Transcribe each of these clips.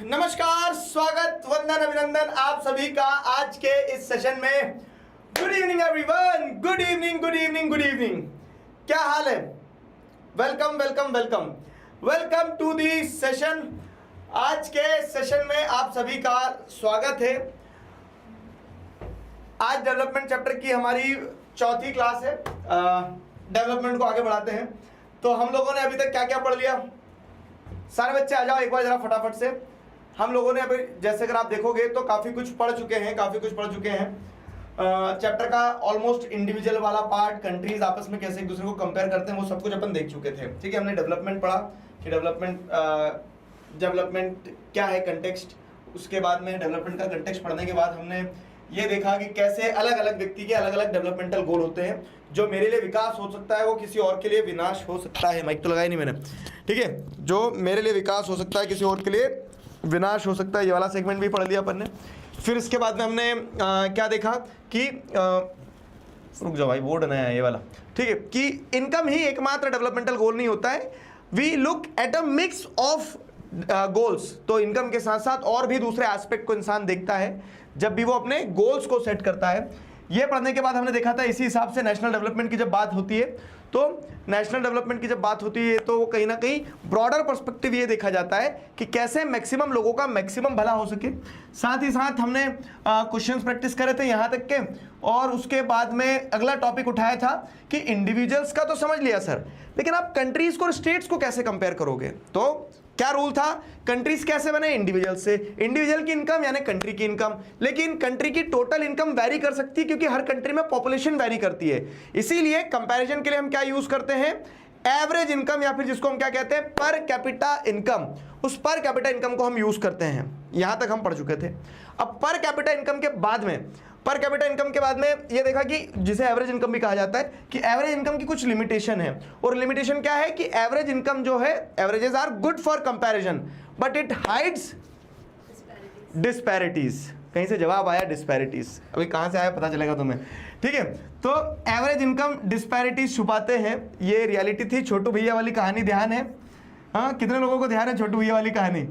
नमस्कार, स्वागत, वंदन, अभिनंदन आप सभी का आज के इस सेशन में। Good evening everyone, good evening, good evening, good evening. क्या हाल है? Welcome welcome welcome welcome to the session. आज के सेशन में आप सभी का स्वागत है। आज डेवलपमेंट चैप्टर की हमारी चौथी क्लास है। डेवलपमेंट को आगे बढ़ाते हैं। तो हम लोगों ने अभी तक क्या क्या पढ़ लिया? सारे बच्चे आ जाओ एक बार जरा फटाफट से। हम लोगों ने अभी जैसे अगर आप देखोगे तो काफ़ी कुछ पढ़ चुके हैं। चैप्टर का ऑलमोस्ट इंडिविजुअल वाला पार्ट, कंट्रीज आपस में कैसे एक दूसरे को कंपेयर करते हैं, वो सब कुछ अपन देख चुके थे। ठीक है, हमने डेवलपमेंट पढ़ा कि डेवलपमेंट क्या है, कंटेक्स्ट। उसके बाद में डेवलपमेंट का कंटेक्स्ट पढ़ने के बाद हमने ये देखा कि कैसे अलग अलग व्यक्ति के अलग अलग डेवलपमेंटल गोल होते हैं। जो मेरे लिए विकास हो सकता है वो किसी और के लिए विनाश हो सकता है। माइक तो लगाया नहीं मैंने, ठीक है। जो मेरे लिए विकास हो सकता है किसी और के लिए विनाश हो सकता है। ये वाला सेगमेंट भी पढ़ लिया अपन ने। फिर इसके बाद में हमने क्या देखा कि रुक जाओ भाई, बोर्ड नया है ये वाला, ठीक है, कि इनकम ही एकमात्र डेवलपमेंटल गोल नहीं होता है। We look at a mix of goals. तो इनकम के साथ साथ और भी दूसरे एस्पेक्ट को इंसान देखता है जब भी वो अपने गोल्स को सेट करता है। ये पढ़ने के बाद हमने देखा था इसी हिसाब से नेशनल डेवलपमेंट की जब बात होती है तो वो कहीं ना कहीं ब्रॉडर पर्सपेक्टिव ये देखा जाता है कि कैसे मैक्सिमम लोगों का मैक्सिमम भला हो सके। साथ ही साथ हमने क्वेश्चंस प्रैक्टिस करे थे यहाँ तक के, और उसके बाद में अगला टॉपिक उठाया था कि इंडिविजुअल्स का तो समझ लिया सर, लेकिन आप कंट्रीज को और स्टेट्स को कैसे कंपेयर करोगे। तो क्या रूल था, कंट्रीज कैसे बने? इंडिविजुअल से। इंडिविजुअल की इनकम यानी कंट्री की इनकम, लेकिन कंट्री की टोटल इनकम वैरी कर सकती है क्योंकि हर कंट्री में पॉपुलेशन वैरी करती है। इसीलिए कंपैरिजन के लिए हम क्या यूज करते हैं? एवरेज इनकम, या फिर जिसको हम क्या कहते हैं, पर कैपिटा इनकम। उस पर कैपिटा इनकम को हम यूज करते हैं। यहां तक हम पढ़ चुके थे। अब पर कैपिटा इनकम के बाद में ये देखा कि जिसे एवरेज इनकम भी कहा जाता है, कि एवरेज इनकम की कुछ लिमिटेशन है। और लिमिटेशन क्या है कि एवरेज इनकम जो है, averages are good for comparison but it hides disparities. कहीं से जवाब आया डिस्पैरिटीज, अभी कहां से आया पता चलेगा तुम्हें, ठीक है। तो एवरेज इनकम डिस्पैरिटीज छुपाते हैं, ये रियलिटी थी। छोटू भैया वाली कहानी ध्यान है? हाँ, कितने लोगों को ध्यान है छोटू भैया वाली कहानी?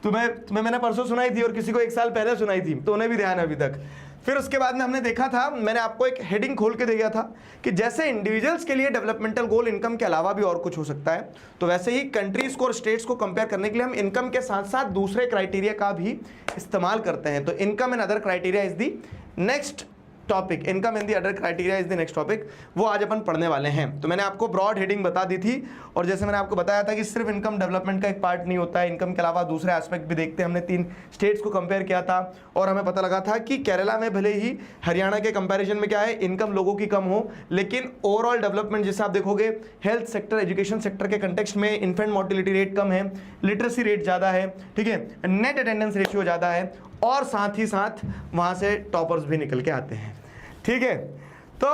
तुम्हें मैंने परसों सुनाई थी और किसी को 1 साल पहले सुनाई थी, तो उन्हें भी ध्यान है अभी तक। फिर उसके बाद में हमने देखा था, मैंने आपको एक हेडिंग खोल के दिया था कि जैसे इंडिविजुअल्स के लिए डेवलपमेंटल गोल इनकम के अलावा भी और कुछ हो सकता है, तो वैसे ही कंट्रीज को और स्टेट्स को कंपेयर करने के लिए हम इनकम के साथ साथ दूसरे क्राइटेरिया का भी इस्तेमाल करते हैं। तो income and other criteria is the next topic. Income and the other criteria is the next topic, वो आज अपन पढ़ने वाले हैं। तो मैंने आपको ब्रॉड हेडिंग बता दी थी, और जैसे मैंने आपको बताया था कि सिर्फ इनकम डेवलपमेंट का एक पार्ट नहीं होता है, इनकम के अलावा दूसरे एस्पेक्ट भी देखते हैं। हमने 3 स्टेट्स को कंपेयर किया था और हमें पता लगा था कि केरला में भले ही हरियाणा के कंपैरिजन में क्या है, इनकम लोगों की कम हो, लेकिन ओवरऑल डेवलपमेंट जैसे आप देखोगे हेल्थ सेक्टर, एजुकेशन सेक्टर के कंटेक्स्ट में इन्फेंट मोर्टिलिटी रेट कम है, लिटरेसी रेट ज़्यादा है, ठीक है, नेट अटेंडेंस रेशियो ज़्यादा है, और साथ ही साथ वहाँ से टॉपर्स भी निकल के आते हैं, ठीक है। तो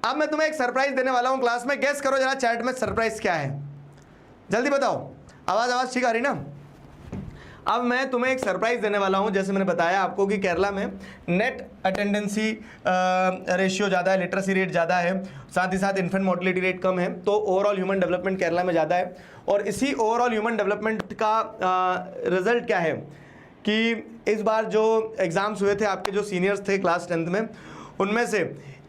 अब मैं तुम्हें एक सरप्राइज देने वाला हूं क्लास में। गेस करो जरा चैट में सरप्राइज क्या है, जल्दी बताओ। आवाज ठीक आ रही ना? अब मैं तुम्हें एक सरप्राइज देने वाला हूं। जैसे मैंने बताया आपको कि केरला में नेट अटेंडेंसी रेशियो ज़्यादा है, लिटरेसी रेट ज़्यादा है, साथ ही साथ इन्फेंट मोर्टिलिटी रेट कम है, तो ओवरऑल ह्यूमन डेवलपमेंट केरला में ज़्यादा है। और इसी ओवरऑल ह्यूमन डेवलपमेंट का रिजल्ट क्या है कि इस बार जो एग्जाम्स हुए थे, आपके जो सीनियर्स थे क्लास 10th में, उनमें से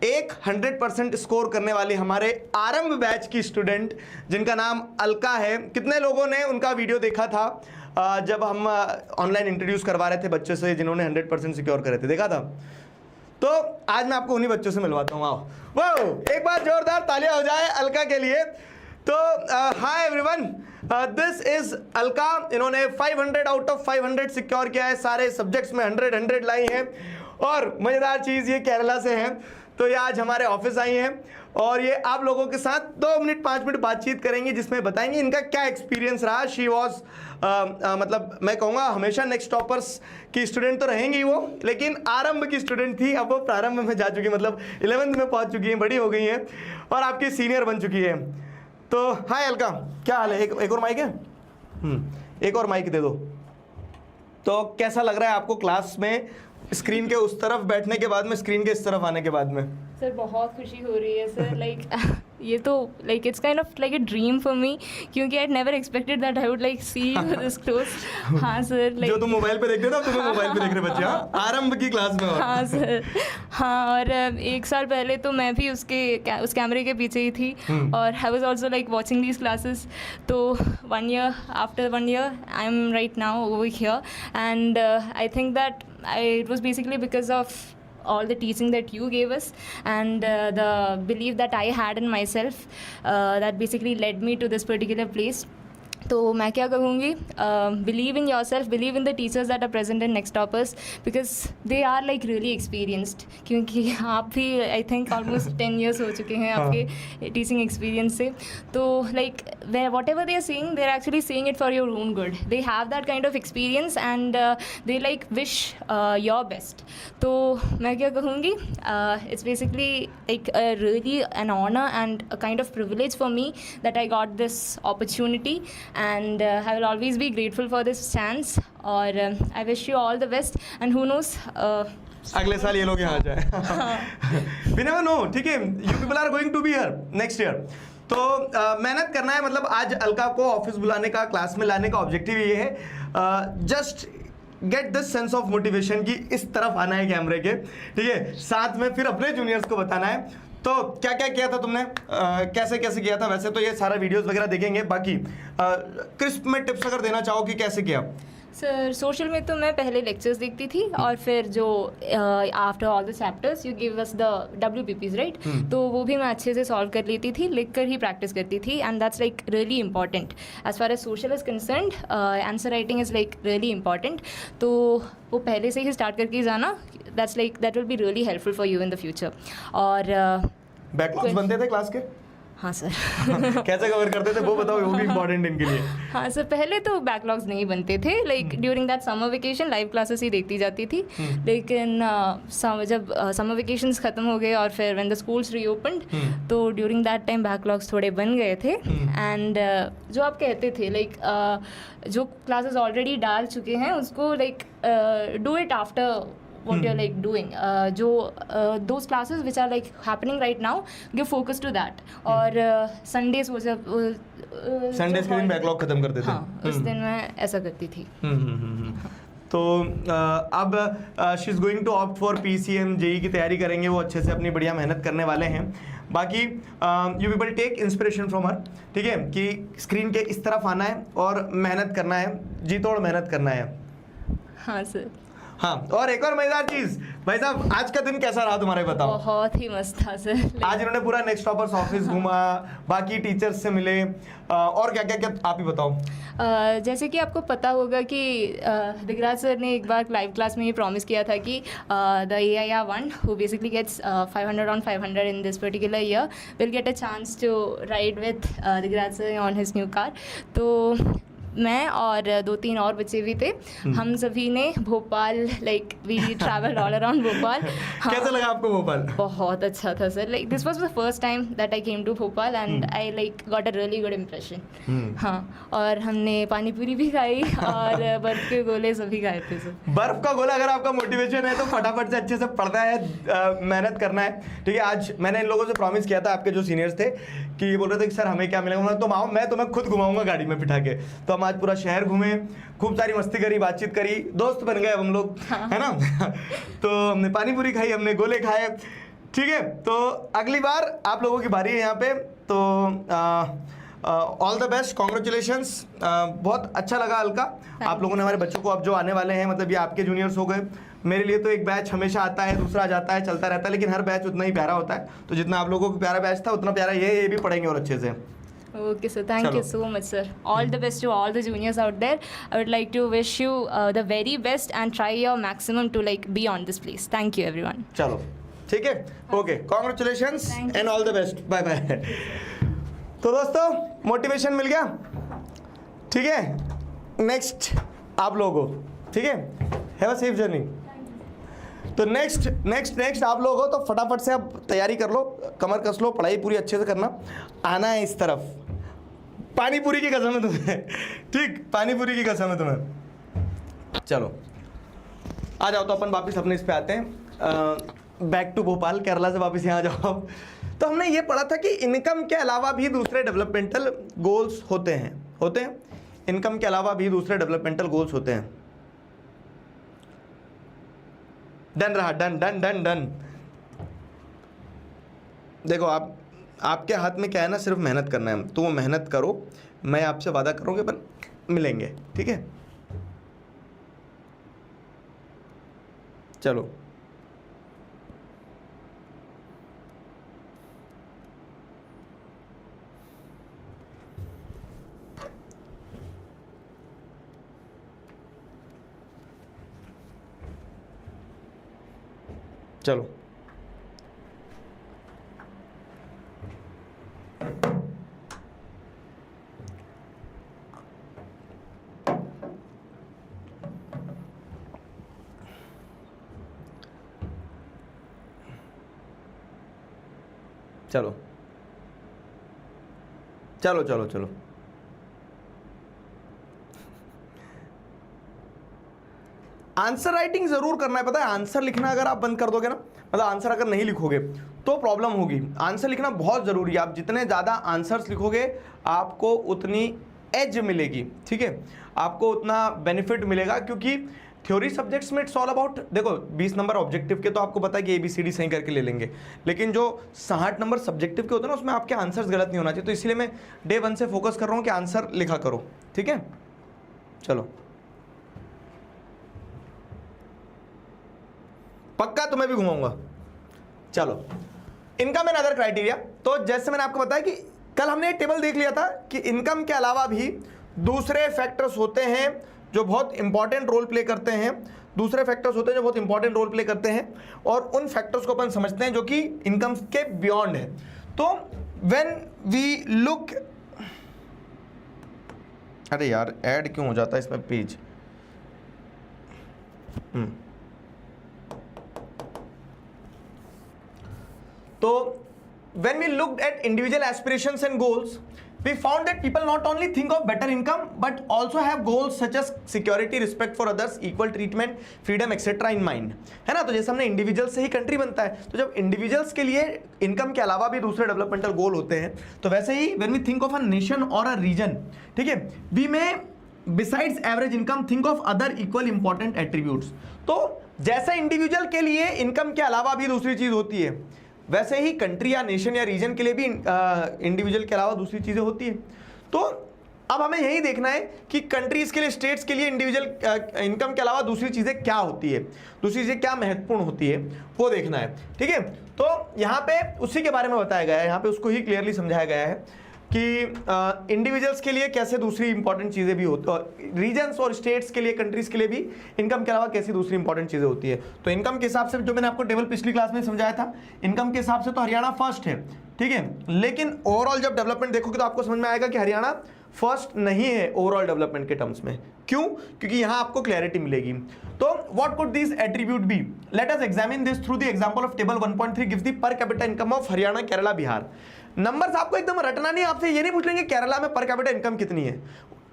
एक 100% स्कोर करने वाली हमारे आरंभ बैच की स्टूडेंट जिनका नाम अलका है। कितने लोगों ने उनका वीडियो देखा था जब हम ऑनलाइन इंट्रोड्यूस करवा रहे थे बच्चों से जिन्होंने 100% सिक्योर करे थे? देखा था? तो आज मैं आपको उन्हीं बच्चों से मिलवाता हूँ। आओ, वाओ, एक बार जोरदार तालियां हो जाए अलका के लिए। तो hi everyone, this is Alka. इन्होंने 500 आउट ऑफ 500 सिक्योर किया है, सारे सब्जेक्ट्स में 100 लाई हैं। और मज़ेदार चीज़ ये केरला से है, तो ये आज हमारे ऑफिस आई हैं और ये आप लोगों के साथ 2 मिनट 5 मिनट बातचीत करेंगी, जिसमें बताएंगे इनका क्या एक्सपीरियंस रहा। शी वॉज मतलब मैं कहूँगा हमेशा नेक्स्ट टॉपर्स की स्टूडेंट तो रहेंगी वो, लेकिन आरंभ की स्टूडेंट थी। अब वो प्रारंभ में जा चुकी है, मतलब 11th में पहुँच चुकी हैं, बड़ी हो गई हैं और आपकी सीनियर बन चुकी है। तो हाय अलका, क्या हाल है? एक और माइक है? एक और माइक दे दो। तो कैसा लग रहा है आपको क्लास में, स्क्रीन के उस तरफ बैठने के बाद में, स्क्रीन के इस तरफ आने के बाद में? सर बहुत खुशी हो रही है सर, लाइक ये तो like it's kind of like a dream for me, क्योंकि I never expected that I would like see you this close. हाँ सर, लाइक जो तुम मोबाइल पे देखते थे अब तुम्हें मोबाइल पे देख रहे बच्चे, हाँ आरंभ की क्लास में। हाँ सर, हाँ। और 1 साल पहले तो मैं भी उस कैमरे के पीछे ही थी, और I was also like watching these classes. तो 1 year after 1 year I am right now over here, and I think that it was basically because of all the teaching that you gave us, and the belief that I had in myself, that basically led me to this particular place. तो मैं क्या कहूँगी, believe in yourself, believe in the teachers that are present in Next Toppers, because they are like really experienced, क्योंकि आप भी I think almost 10 years हो चुके हैं आपके टीचिंग एक्सपीरियंस से। तो like whatever they are saying, they are actually saying it for your own good, they have that kind of experience and they like wish your best. तो मैं क्या कहूँगी, it's basically like really an honour and a kind of privilege for me that I got this opportunity, and I will always be grateful for this chance, or I wish you all the best, and who knows, अगले साल ये लोग यहाँ जाए। We never know, ठीक है, you people are going to be here next year। तो मेहनत करना है, मतलब आज अलका को ऑफिस बुलाने का, क्लास में लाने का ऑब्जेक्टिव ये है, just get this sense of motivation की इस तरफ आना है कैमरे के, ठीक है, साथ में फिर अपने जूनियर्स को बताना है। तो क्या क्या किया था तुमने, कैसे कैसे किया था, वैसे तो ये सारा वीडियोस वगैरह देखेंगे, बाकी क्रिस्प में टिप्स अगर देना चाहो कि कैसे किया। सर सोशल में तो मैं पहले लेक्चर्स देखती थी, और फिर जो after all the chapters you give us the WPPs right, तो वो भी मैं अच्छे से सॉल्व कर लेती थी, लिख कर ही प्रैक्टिस करती थी, and that's like really important as far as social is concerned. Answer writing is like really important, तो वो पहले से ही स्टार्ट करके जाना, that will be really helpful for you in the future. और बैकलॉग्स बनते थे क्लास के? हाँ सर। कैसे कवर करते थे वो बताओ, वो भी इम्पोर्टेंट इनके लिए। हाँ सर, पहले तो बैकलॉग्स नहीं बनते थे, like during that summer vacation live classes ही देखती जाती थी, लेकिन जब समर वेकेशंस ख़त्म हो गए और फिर व्हेन द स्कूल्स रीओपन्ड, तो ड्यूरिंग दैट टाइम बैकलॉग्स थोड़े बन गए थे, एंड जो आप कहते थे लाइक जो क्लासेस ऑलरेडी डाल चुके हैं उसको like do it after what you're like doing, जो those classes which are like happening right now, give focus to that, और Sundays वो जब Sundays के दिन बैकलॉग खत्म करते थे। हाँ, उस दिन मैं ऐसा करती थी। तो अब she is going to opt for PCM JEE की तैयारी करेंगे, वो अच्छे से अपनी बढ़िया मेहनत करने वाले हैं। बाकी you people take inspiration from her, ठीक है, कि स्क्रीन के इस तरफ आना है और मेहनत करना है, जी तोड़ मेहनत करना है। हाँ सर। हाँ, और एक और मजेदार चीज, भाई साहब आज का दिन कैसा रहा तुम्हारे, बताओ। बहुत ही मस्त था सर। आज इन्होंने पूरा नेक्स्ट टॉपर्स ऑफिस घूमा, बाकी टीचर्स से मिले, और क्या क्या क्या आप ही बताओ। जैसे कि आपको पता होगा कि दिगराज सर ने एक बार लाइव क्लास में ये प्रॉमिस किया था कि the AIR1 who basically gets 500 on 500 in this particular year will get a chance to ride with Digraj sir on his new car। तो मैं और 2-3 और बच्चे भी थे, हम सभी ने Bhopal like we travelled all around Bhopal. कैसा लगा आपको भोपाल? बहुत अच्छा था sir, like this was the first time that I came to Bhopal, and I like got a really good impression. हाँ, और हमने पानी पूरी भी खाई और बर्फ़ के गोले सभी खाए थे सर। बर्फ़ का गोला अगर आपका मोटिवेशन है तो फटाफट से अच्छे से पढ़ना है, मेहनत करना है, ठीक है। आज मैंने इन लोगों से प्रॉमिस किया था, आपके जो सीनियर्स थे, कि ये बोल रहे थे कि सर हमें क्या मिलेगा, तो आओ मैं तुम्हें खुद घुमाऊंगा गाड़ी में बिठा के। तो हम आज पूरा शहर घूमे, खूब सारी मस्ती करी, बातचीत करी, दोस्त बन गए हम लोग, है ना। तो हमने पानी पूरी खाई, हमने गोले खाए, ठीक है। तो अगली बार आप लोगों की बारी है यहाँ पे, तो ऑल द बेस्ट, कॉन्ग्रेचुलेशंस। बहुत अच्छा लगा अलका, आप लोगों ने हमारे बच्चों को, अब जो आने वाले हैं, मतलब ये आपके जूनियर्स हो गए। मेरे लिए तो एक बैच हमेशा आता है, दूसरा जाता है, चलता रहता है, लेकिन हर बैच उतना ही प्यारा होता है। तो जितना आप लोगों को प्यारा बैच था, उतना प्यारा ये भी पढ़ेंगे और अच्छे से। Okay, sir. Thank you so much, sir. All the best to all the juniors out there. I would like to wish you the very best and try your maximum to like be on this place. Thank you, everyone. चलो, ठीक है, okay, congratulations and all the best, bye bye. तो दोस्तों motivation मिल गया, ठीक है। Next आप लोगों, ठीक है, हैव अ सेफ जर्नी। तो नेक्स्ट आप लोग हो तो फटाफट से अब तैयारी कर लो, कमर कस लो, पढ़ाई पूरी अच्छे से करना, आना है इस तरफ। पानी पूरी की कसम है तुम्हें, ठीक, पानी पूरी की कसम है तुम्हें। चलो आ जाओ, तो अपन वापस अपने इस पे आते हैं। बैक टू भोपाल, केरला से वापस यहाँ जाओ आप। तो हमने ये पढ़ा था कि इनकम के अलावा भी दूसरे डेवलपमेंटल गोल्स होते हैं इनकम के अलावा भी दूसरे डेवलपमेंटल गोल्स होते हैं। डन रहा, डन डन डन डन। देखो आपके हाथ में क्या है ना, सिर्फ मेहनत करना है, तो वो मेहनत करो, मैं आपसे वादा करूँगा पर मिलेंगे, ठीक है। चलो चलो चलो चलो चलो चलो आंसर राइटिंग जरूर करना है। पता है, आंसर लिखना अगर आप बंद कर दोगे ना, मतलब आंसर अगर नहीं लिखोगे तो प्रॉब्लम होगी। आंसर लिखना बहुत जरूरी है। आप जितने ज्यादा आंसर्स लिखोगे आपको उतनी एज मिलेगी, ठीक है, आपको उतना बेनिफिट मिलेगा। क्योंकि थ्योरी सब्जेक्ट्स में इट्स ऑल अबाउट, देखो 20 नंबर ऑब्जेक्टिव के तो आपको पता है कि ABCD सही करके ले लेंगे, लेकिन जो 60 नंबर सब्जेक्टिव के होते हैं ना, उसमें आपके आंसर्स गलत नहीं होना चाहिए। तो इसलिए मैं डे 1 से फोकस कर रहा हूँ कि आंसर लिखा करो, ठीक है। चलो पक्का तुम्हें भी घुमाऊंगा। चलो इनकम एंड अदर क्राइटेरिया। तो जैसे मैंने आपको बताया कि कल हमने एक टेबल देख लिया था कि इनकम के अलावा भी दूसरे फैक्टर्स होते हैं जो बहुत इंपॉर्टेंट रोल प्ले करते हैं, दूसरे फैक्टर्स होते हैं जो बहुत इंपॉर्टेंट रोल प्ले करते हैं, और उन फैक्टर्स को अपन समझते हैं जो कि इनकम के बियॉन्ड है। तो व्हेन वी लुक, अरे यार ऐड क्यों हो जाता है इसमें पेज, तो when we looked at individual aspirations and goals, we found that people not only think of better income but also have goals such as security, respect for others, equal treatment, freedom etc. in mind, है ना। तो जैसे हमने individual से ही country बनता है, तो जब इंडिविजुअल्स के लिए इनकम के अलावा भी दूसरे डेवलपमेंटल गोल होते हैं, तो वैसे ही when we think of a nation or a region, ठीक है, we may besides average income think of other equal important attributes। तो जैसे इंडिविजुअल के लिए इनकम के अलावा भी दूसरी चीज होती है, वैसे ही कंट्री या नेशन या रीजन के लिए भी इंडिविजुअल के अलावा दूसरी चीजें होती है। तो अब हमें यही देखना है कि कंट्रीज के लिए, स्टेट्स के लिए इंडिविजुअल इनकम के अलावा दूसरी चीजें क्या होती है, दूसरी चीजें क्या महत्वपूर्ण होती है, वो देखना है, ठीक है। तो यहाँ पे उसी के बारे में बताया गया है, यहाँ पे उसको ही क्लियरली समझाया गया है कि इंडिविजुअल्स के लिए कैसे दूसरी इंपॉर्टेंट चीज़ें भी होती है, रीजन्स और स्टेट्स के लिए, कंट्रीज के लिए भी इनकम के अलावा कैसी दूसरी इंपॉर्टेंट चीज़ें होती है। तो इनकम के हिसाब से जो मैंने आपको टेबल पिछली क्लास में समझाया था, इनकम के हिसाब से तो हरियाणा फर्स्ट है, ठीक है, लेकिन ओवरऑल जब डेवलपमेंट देखोगे तो आपको समझ में आएगा कि हरियाणा फर्स्ट नहीं है ओवरऑल डेवलपमेंट के टर्म्स में। क्यों? क्योंकि यहां आपको क्लैरिटी मिलेगी। तो what could this attribute be? Let us examine this through the example of table 1.3 gives the per capita income of Haryana, Kerala, Bihar. Numbers आपको एकदम रटना नहीं, आपसे ये नहीं पूछ लेंगे केरला में पर कैपिटा इनकम कितनी है,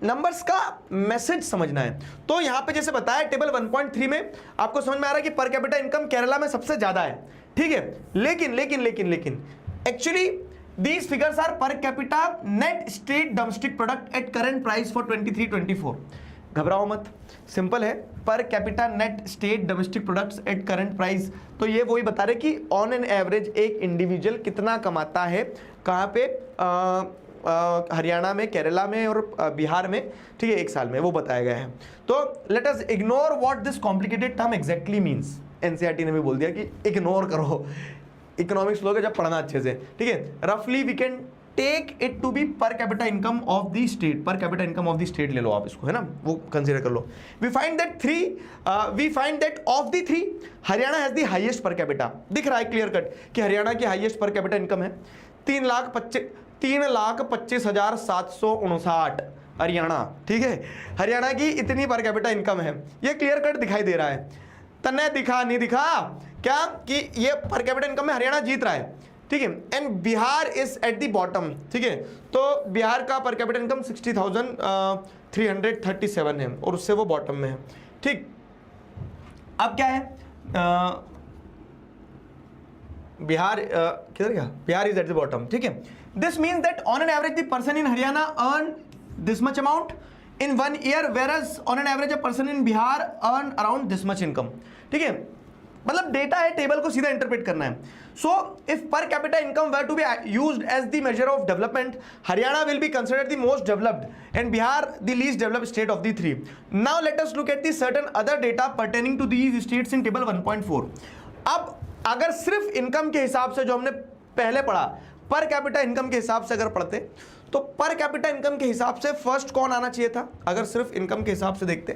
नंबर्स का मैसेज समझना है। तो यहां पे जैसे बताया टेबल 1.3 में आपको समझ में आ रहा है कि पर कैपिटा इनकम केरला में सबसे ज्यादा है, ठीक है, लेकिन लेकिन लेकिन लेकिन actually these figures are per capita net state domestic product at current price for 23-24। घबराओ मत, सिंपल है, per capita net state domestic products at current price. तो ये वही बता रहे कि ऑन एन एवरेज एक इंडिविजुअल कितना कमाता है, कहाँ पे, हरियाणा में, केरला में और बिहार में, ठीक है, एक साल में, वो बताया गया है। तो let us ignore what this complicated term exactly means. NCERT ने भी बोल दिया कि इग्नोर करो, इकोनॉमिक्स लोगे जब पढ़ना अच्छे से, ठीक है। रफली we can take it to be per capita income of the state, per capita income of the state ले लो आप इसको, है ना, वो कंसीडर कर लो। We find that of the three Haryana has the highest per capita. दिख रहा है क्लियर कट कि हरियाणा की हाईएस्ट पर कैपिटा इनकम है 3,25,759 हरियाणा, ठीक है, हरियाणा की इतनी पर कैपिटा इनकम है, ये क्लियर कट दिखाई दे रहा है। तने दिखा नहीं दिखा क्या कि ये पर कैपिटा इनकम में हरियाणा जीत रहा है, ठीक है, and Bihar is at the bottom, ठीक है। तो बिहार का पर कैपिटा इनकम 60,337 है और उससे वो बॉटम में है, ठीक। अब क्या है, बिहार किधर गया, Bihar is at the bottom, ठीक है। This means that on an average the person in Haryana earn this much amount in 1 year, whereas on an average a person in Bihar earn around this much income, ठीक है। मतलब data है, table को सीधा interpret करना है। So if per capita income were to be used as the measure of development, Haryana will be considered the most developed and Bihar the least developed state of the three. Now let us look at the certain other data pertaining to these states in table 1.4। अब अगर सिर्फ income के हिसाब से जो हमने पहले पढ़ा, पर कैपिटा इनकम के हिसाब से अगर पढ़ते तो पर कैपिटा इनकम के हिसाब से फर्स्ट कौन आना चाहिए था? अगर सिर्फ इनकम के हिसाब से देखते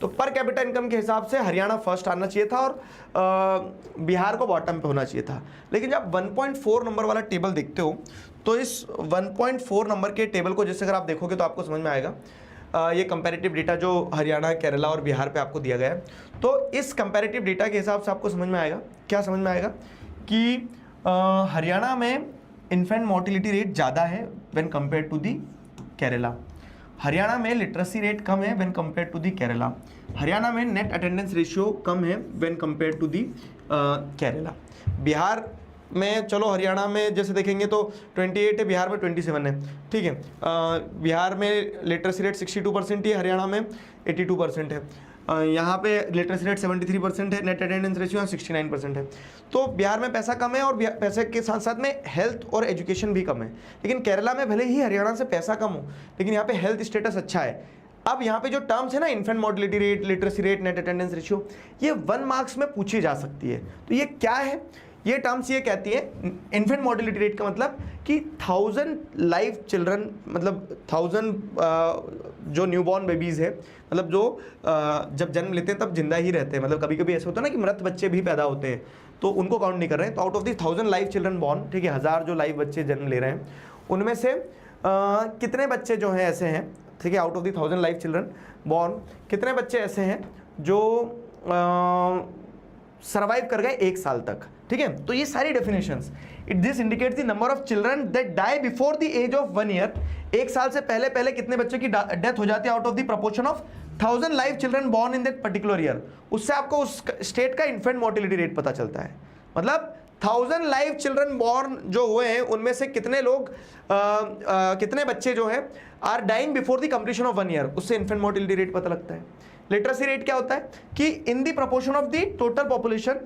तो पर कैपिटा इनकम के हिसाब से हरियाणा फर्स्ट आना चाहिए था और बिहार को बॉटम पे होना चाहिए था। लेकिन जब 1.4 नंबर वाला टेबल देखते हो तो इस 1.4 नंबर के टेबल को जैसे अगर आप देखोगे तो आपको समझ में आएगा। ये कंपैरेटिव डेटा जो हरियाणा, केरला और बिहार पे आपको दिया गया है, तो इस कंपैरेटिव डेटा के हिसाब से आपको समझ में आएगा, क्या समझ में आएगा कि हरियाणा में इन्फेंट मोर्टिलिटी रेट ज़्यादा है when compare to the Kerala. Haryana में लिटरेसी रेट कम है when compare to the Kerala. Haryana में नेट अटेंडेंस रेशियो कम है when compare to the Kerala. Bihar में चलो हरियाणा में जैसे देखेंगे तो 28 है, बिहार में 27 है, ठीक है। बिहार में लिटरेसी रेट 62% ही, हरियाणा में 82% है। यहाँ पे लिटरेसी रेट 73% है, नेट अटेंडेंस रेशियो 69% है। तो बिहार में पैसा कम है और पैसे के साथ साथ में हेल्थ और एजुकेशन भी कम है। लेकिन केरला में भले ही हरियाणा से पैसा कम हो लेकिन यहाँ पे हेल्थ स्टेटस अच्छा है। अब यहाँ पे जो टर्म्स है ना, infant mortality rate, literacy rate, net attendance ratio, ये 1 मार्क्स में पूछी जा सकती है। तो ये क्या है? ये टर्म्स ये कहती है, इन्फेंट मोर्टिलिटी रेट का मतलब कि 1000 लाइव चिल्ड्रन, मतलब 1000 जो न्यूबॉर्न बेबीज़ है, मतलब जो जब जन्म लेते हैं तब जिंदा ही रहते हैं, मतलब कभी कभी ऐसा होता है ना कि मृत बच्चे भी पैदा होते हैं, तो उनको काउंट नहीं कर रहे हैं। तो out of the 1000 live children born, ठीक है, 1000 जो लाइव बच्चे जन्म ले रहे हैं उनमें से कितने बच्चे जो हैं ऐसे हैं, ठीक है, out of the 1000 live children born कितने बच्चे ऐसे हैं जो सर्वाइव कर गए 1 साल तक, ठीक है। तो ये सारी definitions, this indicates the number of children that die before the age of 1 year। 1 साल से पहले पहले कितने बच्चों की डेथ हो जाती है out of the proportion of 1000 live children born in that particular year. उससे आपको उस स्टेट का इन्फेंट मोर्टिलिटी रेट पता चलता है। मतलब 1000 लाइव चिल्ड्रन बॉर्न जो हुए हैं उनमें से कितने लोग कितने बच्चे जो हैं are dying before the completion of 1 year, उससे इन्फेंट मोर्टिलिटी रेट पता लगता है। लिटरेसी रेट क्या होता है कि in the proportion of the total population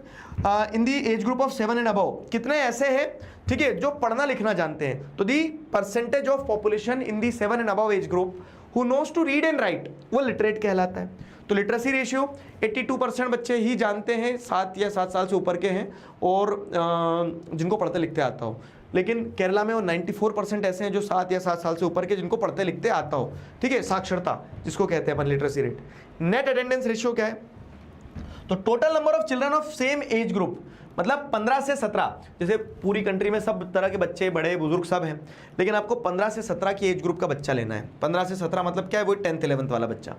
in the age group of 7 and above, कितने ऐसे हैं, ठीक है, जो पढ़ना लिखना जानते हैं। तो the percentage of population in the 7 and above age group who knows to read and write, वो लिटरेट कहलाता है। तो लिटरेसी रेशियो 82% बच्चे ही जानते हैं, 7 या 7 साल से ऊपर के हैं और जिनको पढ़ते लिखते आता हो। लेकिन केरला में वो 94% ऐसे हैं जो 7 या 7 साल से ऊपर के जिनको पढ़ते लिखते आता हो, ठीक है, साक्षरता जिसको कहते हैं अपन literacy rate. Net attendance ratio क्या है? तो total number of children of same age group, मतलब 15 से 17, जैसे पूरी कंट्री में सब तरह के बच्चे, बड़े बुजुर्ग सब हैं, लेकिन आपको 15 से 17 की एज ग्रुप का बच्चा लेना है। 15 से 17 मतलब क्या है? वो 10th 11th वाला बच्चा।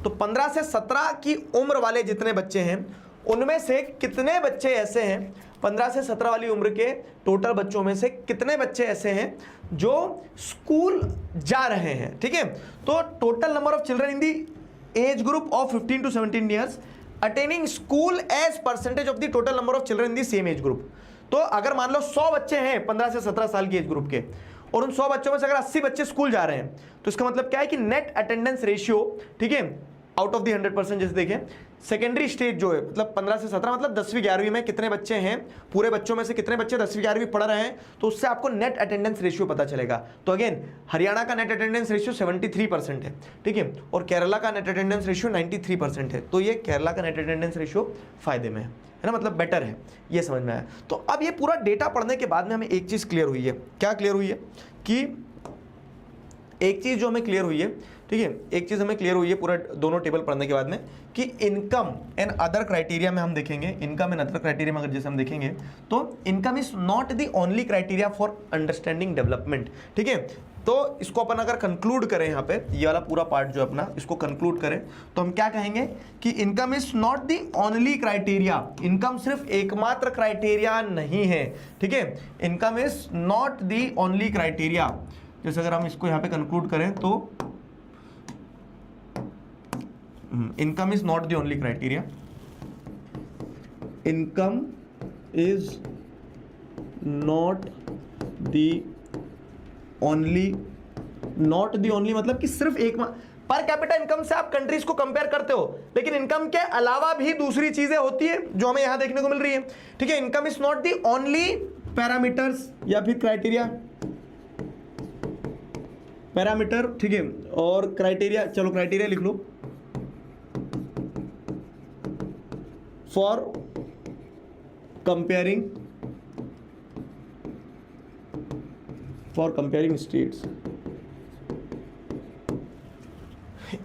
तो 15 से 17 की उम्र वाले जितने बच्चे हैं उनमें से कितने बच्चे ऐसे हैं, 15 से 17 वाली उम्र के टोटल बच्चों में से कितने बच्चे ऐसे हैं जो स्कूल जा रहे हैं, ठीक है। तो total number of children in the age group of 15 to 17 years attending school as percentage of the total number of children in the same age group. तो अगर मान लो 100 बच्चे हैं 15 से 17 साल की एज ग्रुप के और उन 100 बच्चों में से अगर 80 बच्चे स्कूल जा रहे हैं तो इसका मतलब क्या है कि नेट अटेंडेंस रेशियो, ठीक है, आउट ऑफ दी 100%, जैसे देखें सेकेंडरी स्टेज जो है, मतलब 15 से 17 मतलब 10वीं 11वीं में कितने बच्चे हैं, पूरे बच्चों में से कितने बच्चे 10वीं 11वीं पढ़ रहे हैं, तो उससे आपको नेट अटेंडेंस रेशियो पता चलेगा। तो अगेन हरियाणा का नेट अटेंडेंस रेशियो 73% है, ठीक है, और केरला का नेट अटेंडेंस रेशियो 93% है। तो ये केरला का नेट अटेंडेंस रेशियो फायदे में है ना, मतलब बेटर है, ये समझ में आया। तो अब ये पूरा डेटा पढ़ने के बाद में हमें एक चीज़ क्लियर हुई है। क्या क्लियर हुई है? कि एक चीज़ जो हमें क्लियर हुई है, ठीक है, एक चीज़ हमें क्लियर हुई है पूरा दोनों टेबल पढ़ने के बाद में, कि इनकम एंड अदर क्राइटेरिया में हम देखेंगे, इनकम एंड अदर क्राइटेरिया में अगर जैसे हम देखेंगे तो income is not the only criteria for understanding development, ठीक है। तो इसको अपन अगर कंक्लूड करें, यहाँ पे ये वाला पूरा पार्ट जो अपना इसको कंक्लूड करें तो हम क्या कहेंगे कि income is not the only criteria, income सिर्फ एकमात्र क्राइटेरिया नहीं है, ठीक है। Income is not the only criteria, जैसे अगर हम इसको यहाँ पे कंक्लूड करें तो income is not the only criteria, income is not the only मतलब कि सिर्फ एक पर कैपिटा इनकम से आप कंट्रीज को कंपेयर करते हो, लेकिन इनकम के अलावा भी दूसरी चीजें होती है जो हमें यहां देखने को मिल रही है। ठीक है, income is not the only parameters या फिर क्राइटेरिया, पैरामीटर, ठीक है, और क्राइटेरिया, चलो क्राइटेरिया लिख लो, फॉर कंपेयरिंग स्टेट्स।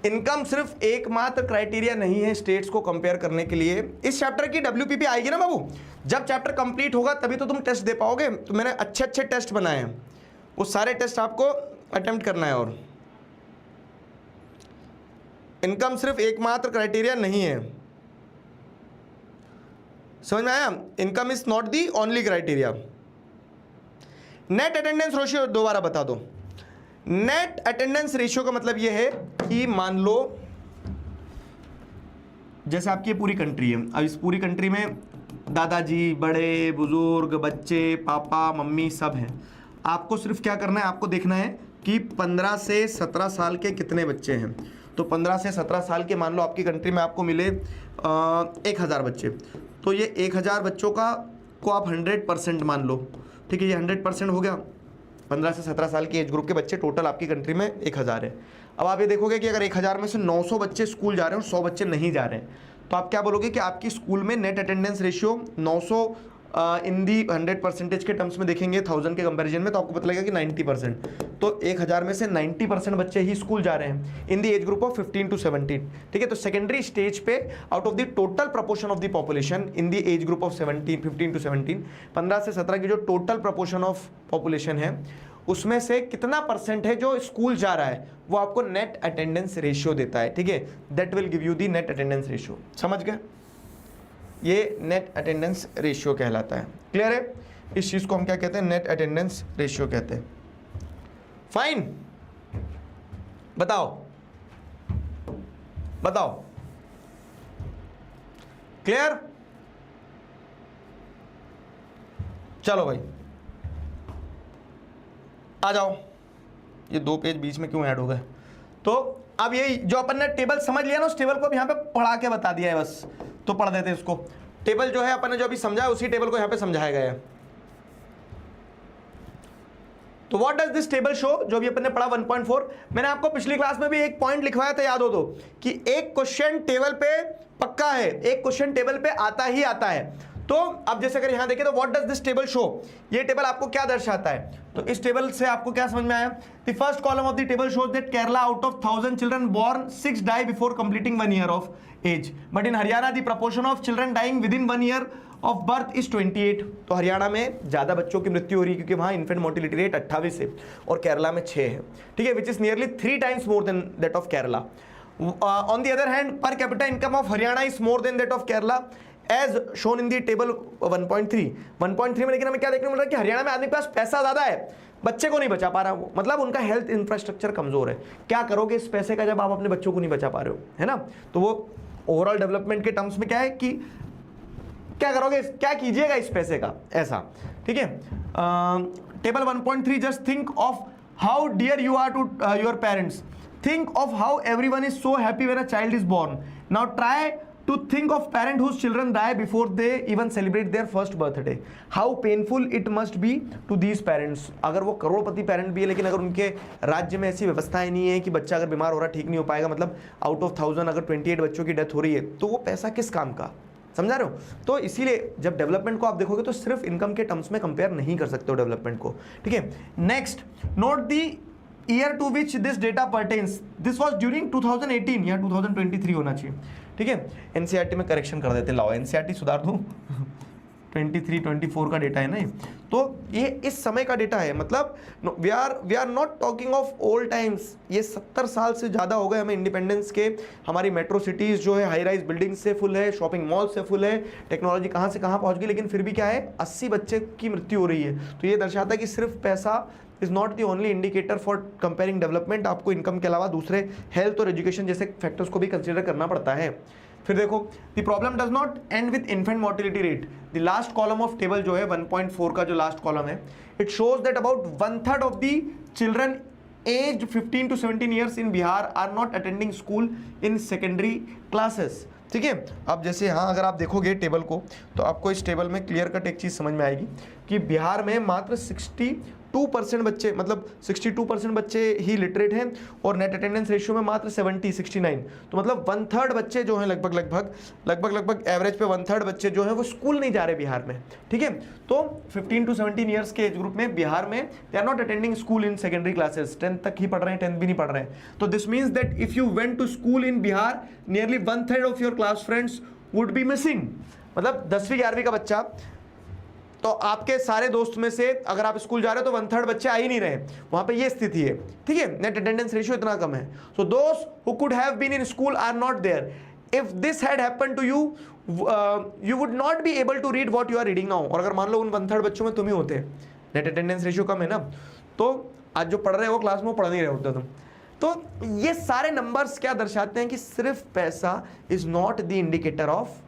इनकम सिर्फ एकमात्र क्राइटेरिया नहीं है स्टेट्स को कंपेयर करने के लिए। इस चैप्टर की WPP आएगी ना बाबू, जब चैप्टर कंप्लीट होगा तभी तो तुम टेस्ट दे पाओगे। तो मैंने अच्छे टेस्ट बनाए हैं, वो सारे टेस्ट आपको अटेम्प्ट करना है। और इनकम सिर्फ एकमात्र क्राइटेरिया नहीं है, समझ में आया? Income is not the only criteria. Net attendance ratio दोबारा बता दो। नेट अटेंडेंस रेशियो का मतलब यह है कि मान लो जैसे आपकी ये पूरी कंट्री है, अब इस पूरी कंट्री में दादाजी, बड़े बुजुर्ग, बच्चे, पापा मम्मी सब हैं। आपको सिर्फ क्या करना है, आपको देखना है कि 15 से 17 साल के कितने बच्चे हैं। तो 15 से 17 साल के मान लो आपकी कंट्री में आपको मिले 1000 बच्चे, तो ये 1000 बच्चों को आप 100% मान लो। ठीक है, ये 100% हो गया। 15 से 17 साल की एज ग्रुप के बच्चे टोटल आपकी कंट्री में 1000 है। अब आप ये देखोगे कि अगर 1000 में से 900 बच्चे स्कूल जा रहे हैं और 100 बच्चे नहीं जा रहे हैं, तो आप क्या बोलोगे कि आपकी स्कूल में नेट अटेंडेंस रेशियो 900 इन दी 100% के टर्म्स में देखेंगे 1000 के कंपैरिजन में, तो आपको पता लगेगा कि 90%। तो 1000 में से 90% बच्चे ही स्कूल जा रहे हैं इन the age group of 15 to 17। ठीक है, तो सेकेंडरी स्टेज पे out of the total proportion of the population in the age group of 15 to 17, 15 से 17 की जो टोटल प्रोपोर्शन ऑफ पॉपुलेशन है उसमें से कितना परसेंट है जो स्कूल जा रहा है, वो आपको नेट अटेंडेंस रेशियो देता है। ठीक है, that will give you the net attendance ratio. समझ गए? ये नेट अटेंडेंस रेशियो कहलाता है। क्लियर है? इस चीज को हम क्या कहते हैं? नेट अटेंडेंस रेशियो कहते हैं। फाइन, बताओ क्लियर? चलो भाई आ जाओ, ये 2 पेज बीच में क्यों ऐड हो गए? तो अब ये जो अपन ने टेबल समझ लिया ना, उस टेबल को अब यहाँ पे पढ़ा के बता दिया है, बस तो पढ़ देते हैं इसको। टेबल जो है अपन ने जो अभी समझा है उसी टेबल को यहाँ पे समझाया गया है। तो what does this table show? जो भी अपन ने पढ़ा 1.4, मैंने आपको पिछली क्लास में भी एक पॉइंट लिखवाया था, याद हो तो, कि एक क्वेश्चन टेबल पे पक्का है, एक क्वेश्चन टेबल पे आता ही आता है। तो अब जैसे अगर यहां देखें तो what does this table show, ये टेबल आपको क्या दर्शाता है? तो इस टेबल से आपको क्या समझ में आया? The first column of the table shows that Kerala out of 1000 children born 6 die before completing 1 year of age, but in Haryana the proportion of children dying within 1 year of birth is 28। तो हरियाणा में ज्यादा बच्चों की मृत्यु हो रही है क्योंकि वहां इन्फेंट मोर्टिलिटी रेट 28 है और केरला में 6 है। ठीक है, which is nearly 3 times more than that of Kerala. On the other hand per capita income of Haryana is more than that of Kerala as shown in the table 1.3 में। लेकिन हमें क्या देखने मिल रहा है कि हरियाणा में आदमी के पास पैसा ज्यादा है, बच्चे को नहीं बचा पा रहा वो, मतलब उनका हेल्थ इंफ्रास्ट्रक्चर कमजोर है। क्या करोगे इस पैसे का जब आप अपने बच्चों को नहीं बचा पा रहे हो, है ना? तो वो ओवरऑल डेवलपमेंट के टर्म्स में क्या है कि क्या करोगे, क्या कीजिएगा इस पैसे का, ऐसा। ठीक है, table 1.3, just think of how dear you are to your parents, think of how everyone is so happy when a child is born, now try to think of parent whose children die before they even celebrate their first birthday. How painful it must be to these parents. अगर वो करोड़पति parent भी है लेकिन अगर उनके राज्य में ऐसी व्यवस्थाएं नहीं है कि बच्चा अगर बीमार हो रहा ठीक नहीं हो पाएगा, मतलब आउट ऑफ 1000 अगर 28 बच्चों की डेथ हो रही है तो वो पैसा किस काम का? समझा रहे हो? तो इसीलिए जब डेवलपमेंट को आप देखोगे तो सिर्फ इनकम के टर्म्स में कंपेयर नहीं कर सकते हो डेवलपमेंट को। ठीक है, next, note the year to which this data pertains, this was during 2018 या 2023 होना चाहिए। ठीक है, एनसीईआरटी में करेक्शन कर देते, लाओ एनसीईआरटी सुधार दूं 23-24 का डेटा है ना ये, तो ये इस समय का डेटा है। मतलब we are not talking of old times, ये 70 साल से ज़्यादा हो गए हमें इंडिपेंडेंस के। हमारी मेट्रो सिटीज़ जो है हाई राइज बिल्डिंग से फुल है, शॉपिंग मॉल से फुल है, टेक्नोलॉजी कहाँ से कहाँ पहुँच गई, लेकिन फिर भी क्या है 80 बच्चे की मृत्यु हो रही है। तो ये दर्शाता है कि सिर्फ पैसा is not the only indicator for comparing development. आपको इनकम के अलावा दूसरे हेल्थ और एजुकेशन जैसे फैक्टर्स को भी कंसिडर करना पड़ता है। फिर देखो, the problem does not and with infant mortality rate. The last column of table जो है 1.4 का जो लास्ट कॉलम है, it shows that about 1/3 of the children aged 15 to 17 years in Bihar are not attending school in secondary classes। ठीक है, अब जैसे यहाँ अगर आप देखोगे टेबल को, तो आपको इस टेबल में क्लियर कट एक चीज़ समझ में आएगी कि बिहार में मात्र 62% बच्चे, मतलब 62% बच्चे ही लिटरेट हैं, और नेट अटेंडेंस रेशियो में मात्र 69। तो मतलब 1/3 बच्चे जो हैं, लगभग एवरेज पे 1/3 बच्चे जो हैं वो स्कूल नहीं जा रहे बिहार में। ठीक है, तो 15 to 17 ईयर्स के एज ग्रुप में बिहार में they are not attending school in secondary classes, 10th तक ही पढ़ रहे हैं, 10th भी नहीं पढ़ रहे हैं। तो this means that if you went to school in Bihar, nearly 1/3 of your class friends would be missing. मतलब 10वीं 11वीं का बच्चा, तो आपके सारे दोस्त में से अगर आप स्कूल जा रहे हो तो 1/3 बच्चे आ ही नहीं रहे, वहां पे ये स्थिति है। ठीक है, नेट अटेंडेंस रेशियो इतना कम है। सो दोस्त who could have been in school are not there. If this had happened to you, you would not be able to read what you are reading now. और अगर मान लो उन 1/3 बच्चों में तुम ही होते, नेट अटेंडेंस रेशियो कम है ना, तो आज जो पढ़ रहे हो क्लास में वो पढ़ नहीं रहे होते तुम। तो ये सारे नंबर्स क्या दर्शाते हैं कि सिर्फ पैसा is not the indicator of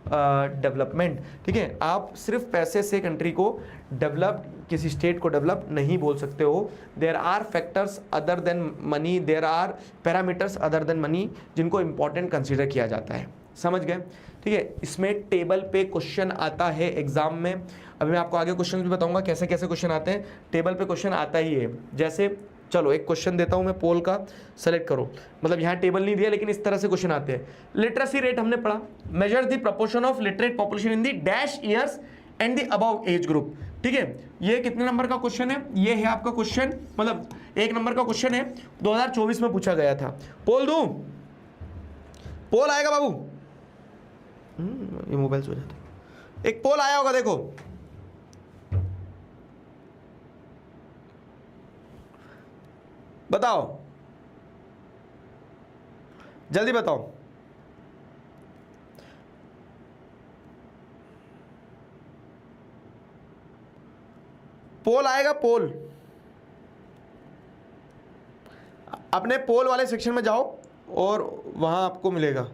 development. ठीक है, आप सिर्फ पैसे से कंट्री को डेवलप, किसी स्टेट को डेवलप नहीं बोल सकते हो। There are factors other than money, there are parameters other than money जिनको इंपॉर्टेंट कंसीडर किया जाता है। समझ गए? ठीक है, इसमें टेबल पे क्वेश्चन आता है एग्जाम में। अभी मैं आपको आगे क्वेश्चन भी बताऊंगा कैसे कैसे क्वेश्चन आते हैं। टेबल पे क्वेश्चन आता ही है। जैसे चलो एक क्वेश्चन देता हूं मैं, पोल का, सेलेक्ट करो। मतलब यहाँ टेबल नहीं दिया लेकिन इस तरह से क्वेश्चन आते हैं। लिटरेसी रेट हमने पढ़ा, measure the proportion of literate population in the dash years and the above age group. ठीक है, ये कितने नंबर का क्वेश्चन है? ये है आपका क्वेश्चन, मतलब 1 नंबर का क्वेश्चन है, 2024 में पूछा गया था। पोल दूं? पोल आएगा बाबू? ये मोबाइल से हो जाता है। एक पोल आया होगा, देखो बताओ, जल्दी बताओ। पोल आएगा, पोल। अपने पोल वाले सेक्शन में जाओ और वहां आपको मिलेगा।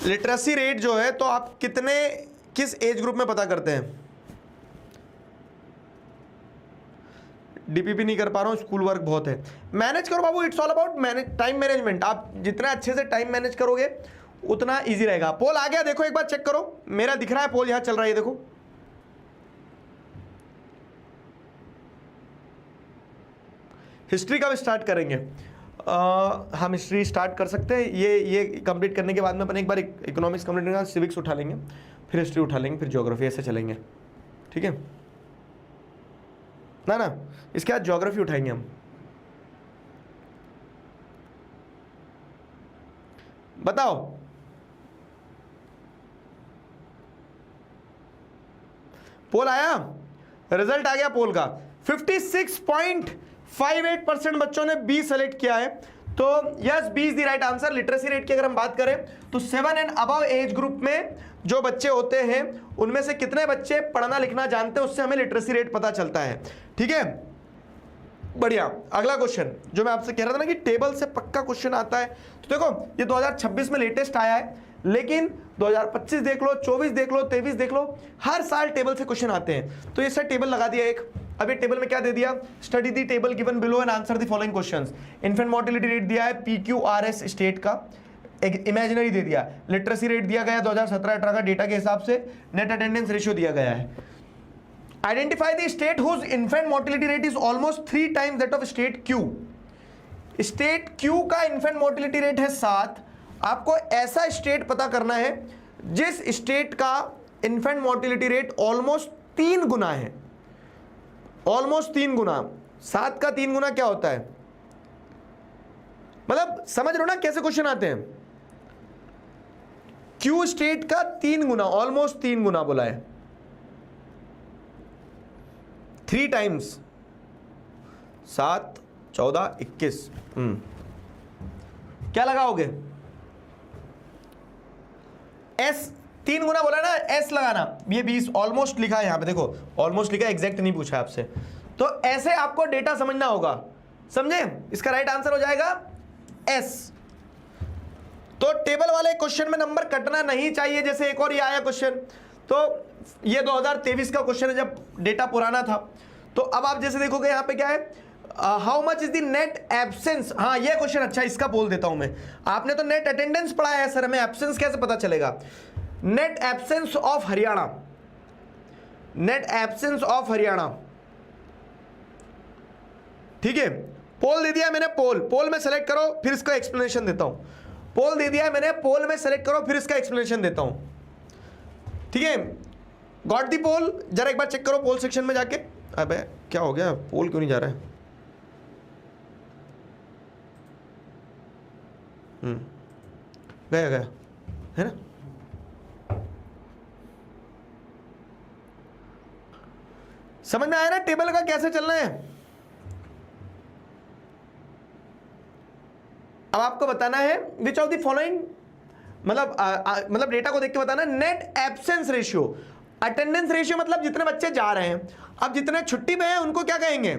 लिटरेसी रेट जो है, तो आप किस एज ग्रुप में पता करते हैं? डीपीपी नहीं कर पा रहा हूं, स्कूल वर्क बहुत है। मैनेज करो बाबू, it's all about time management. आप जितना अच्छे से टाइम मैनेज करोगे उतना इजी रहेगा। पोल आ गया, देखो एक बार चेक करो, मेरा दिख रहा है पोल, यहां चल रहा है, देखो। हिस्ट्री कब स्टार्ट करेंगे? हम हिस्ट्री स्टार्ट कर सकते हैं। ये कंप्लीट करने के बाद में अपन एक बार इकोनॉमिक्स कंप्लीट करेंगे, सिविक्स उठा लेंगे, फिर हिस्ट्री उठा लेंगे, फिर ज्योग्राफी, ऐसे चलेंगे। ठीक है ना? इसके बाद ज्योग्राफी उठाएंगे हम। बताओ, पोल आया? रिजल्ट आ गया पोल का। 56.58% बच्चों ने बी सेलेक्ट किया है। तो yes, B is the right answer. Literacy rate की अगर हम बात करें तो 7 एंड अबव एज ग्रुप में जो बच्चे होते हैं उनमें से कितने बच्चे पढ़ना लिखना जानते हैं, उससे हमें लिटरेसी रेट पता चलता है। ठीक है, बढ़िया। अगला क्वेश्चन जो मैं आपसे कह रहा था ना कि टेबल से पक्का क्वेश्चन आता है, तो देखो ये 2026 में लेटेस्ट आया है, लेकिन 2025 देख लो, 24 देख लो, 23 देख लो, हर साल टेबल से क्वेश्चन आते हैं। तो ये सर टेबल लगा दिया एक। अब ये टेबल में क्या दे दिया? Study the table given below and answer the following questions. Infant mortality rate दिया है PQRS स्टेट का, एक इमेजिनरी दे दिया। लिटरेसी रेट दिया गया 2017-18 का डेटा के हिसाब से। नेट अटेंडेंस रेशियो दिया गया है। Identify the state whose infant mortality rate is almost 3 times that of state Q। State Q का इन्फेंट मोर्टिलिटी रेट है 7। आपको ऐसा स्टेट पता करना है जिस स्टेट का इन्फेंट मोर्टिलिटी रेट ऑलमोस्ट 3 गुना है। ऑलमोस्ट 3 गुना। 7 का 3 गुना क्या होता है? मतलब समझ रहे हो ना कैसे क्वेश्चन आते हैं? Q स्टेट का 3 गुना, ऑलमोस्ट 3 गुना बोला है, 3 टाइम्स। 7, 14, 21। क्या लगाओगे? S 3 गुना बोला ना, S लगाना। ये 20 ऑलमोस्ट लिखा है यहां पे, देखो ऑलमोस्ट लिखा है, एग्जैक्ट नहीं पूछा आपसे। तो ऐसे आपको डेटा समझना होगा, समझे? इसका राइट आंसर हो जाएगा एस। तो टेबल वाले क्वेश्चन में नंबर कटना नहीं चाहिए। जैसे एक और ये आया क्वेश्चन, तो ये 2023 का क्वेश्चन है, जब डेटा पुराना था। तो अब आप जैसे देखोगे यहाँ पे क्या है, how much is the net absence. हाँ ये क्वेश्चन अच्छा, इसका बोल देता हूं मैं। आपने तो नेट अटेंडेंस पढ़ा है सर, हमें एब्सेंस कैसे पता चलेगा? Net absence of Haryana, net absence of Haryana, ठीक है। पोल दे दिया मैंने, पोल में सेलेक्ट करो, फिर इसका एक्सप्लेनेशन देता हूं। पोल दे दिया मैंने, पोल में सेलेक्ट करो, फिर इसका एक्सप्लेनेशन देता हूं, ठीक है। गॉट दी पोल, जरा एक बार चेक करो पोल सेक्शन में जाके। अबे क्या हो गया, पोल क्यों नहीं जा रहा है? गया है ना। समझ में आया ना टेबल का कैसे चलना है? अब आपको बताना है विच ऑफ द फॉलोइंग, मतलब डेटा को देख के बताना। Net absence ratio, attendance ratio मतलब जितने बच्चे जा रहे हैं। अब जितने छुट्टी पे हैं उनको क्या कहेंगे?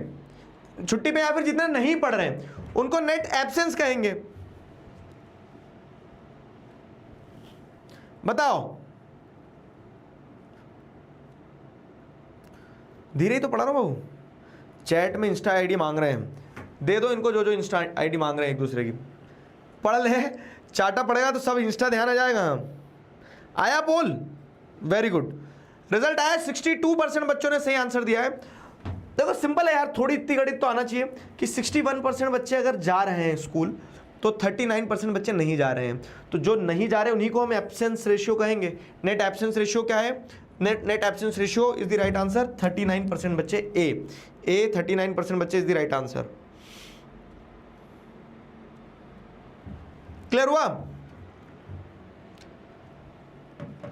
छुट्टी पे, या फिर जितने नहीं पढ़ रहे हैं उनको नेट एब्सेंस कहेंगे। बताओ, धीरे ही तो पढ़ा ना बाबू। चैट में इंस्टा आईडी मांग रहे हैं, दे दो इनको जो जो इंस्टा आईडी मांग रहे हैं एक दूसरे की। पढ़ ले, चाटा पड़ेगा तो सब इंस्टा ध्यान आ जाएगा। आया पोल, वेरी गुड। रिजल्ट आया 62% बच्चों ने सही आंसर दिया है। देखो सिंपल है यार, थोड़ी इतनी गणित तो आना चाहिए कि 61% बच्चे अगर जा रहे हैं स्कूल तो 39% बच्चे नहीं जा रहे हैं। तो जो नहीं जा रहे हैं उन्हीं को हम एब्सेंस रेशियो कहेंगे। नेट एब्सेंस रेशियो क्या है? Net absence ratio is the right answer. 39% बच्चे ए 39% बच्चे is the right answer. Clear हुआ?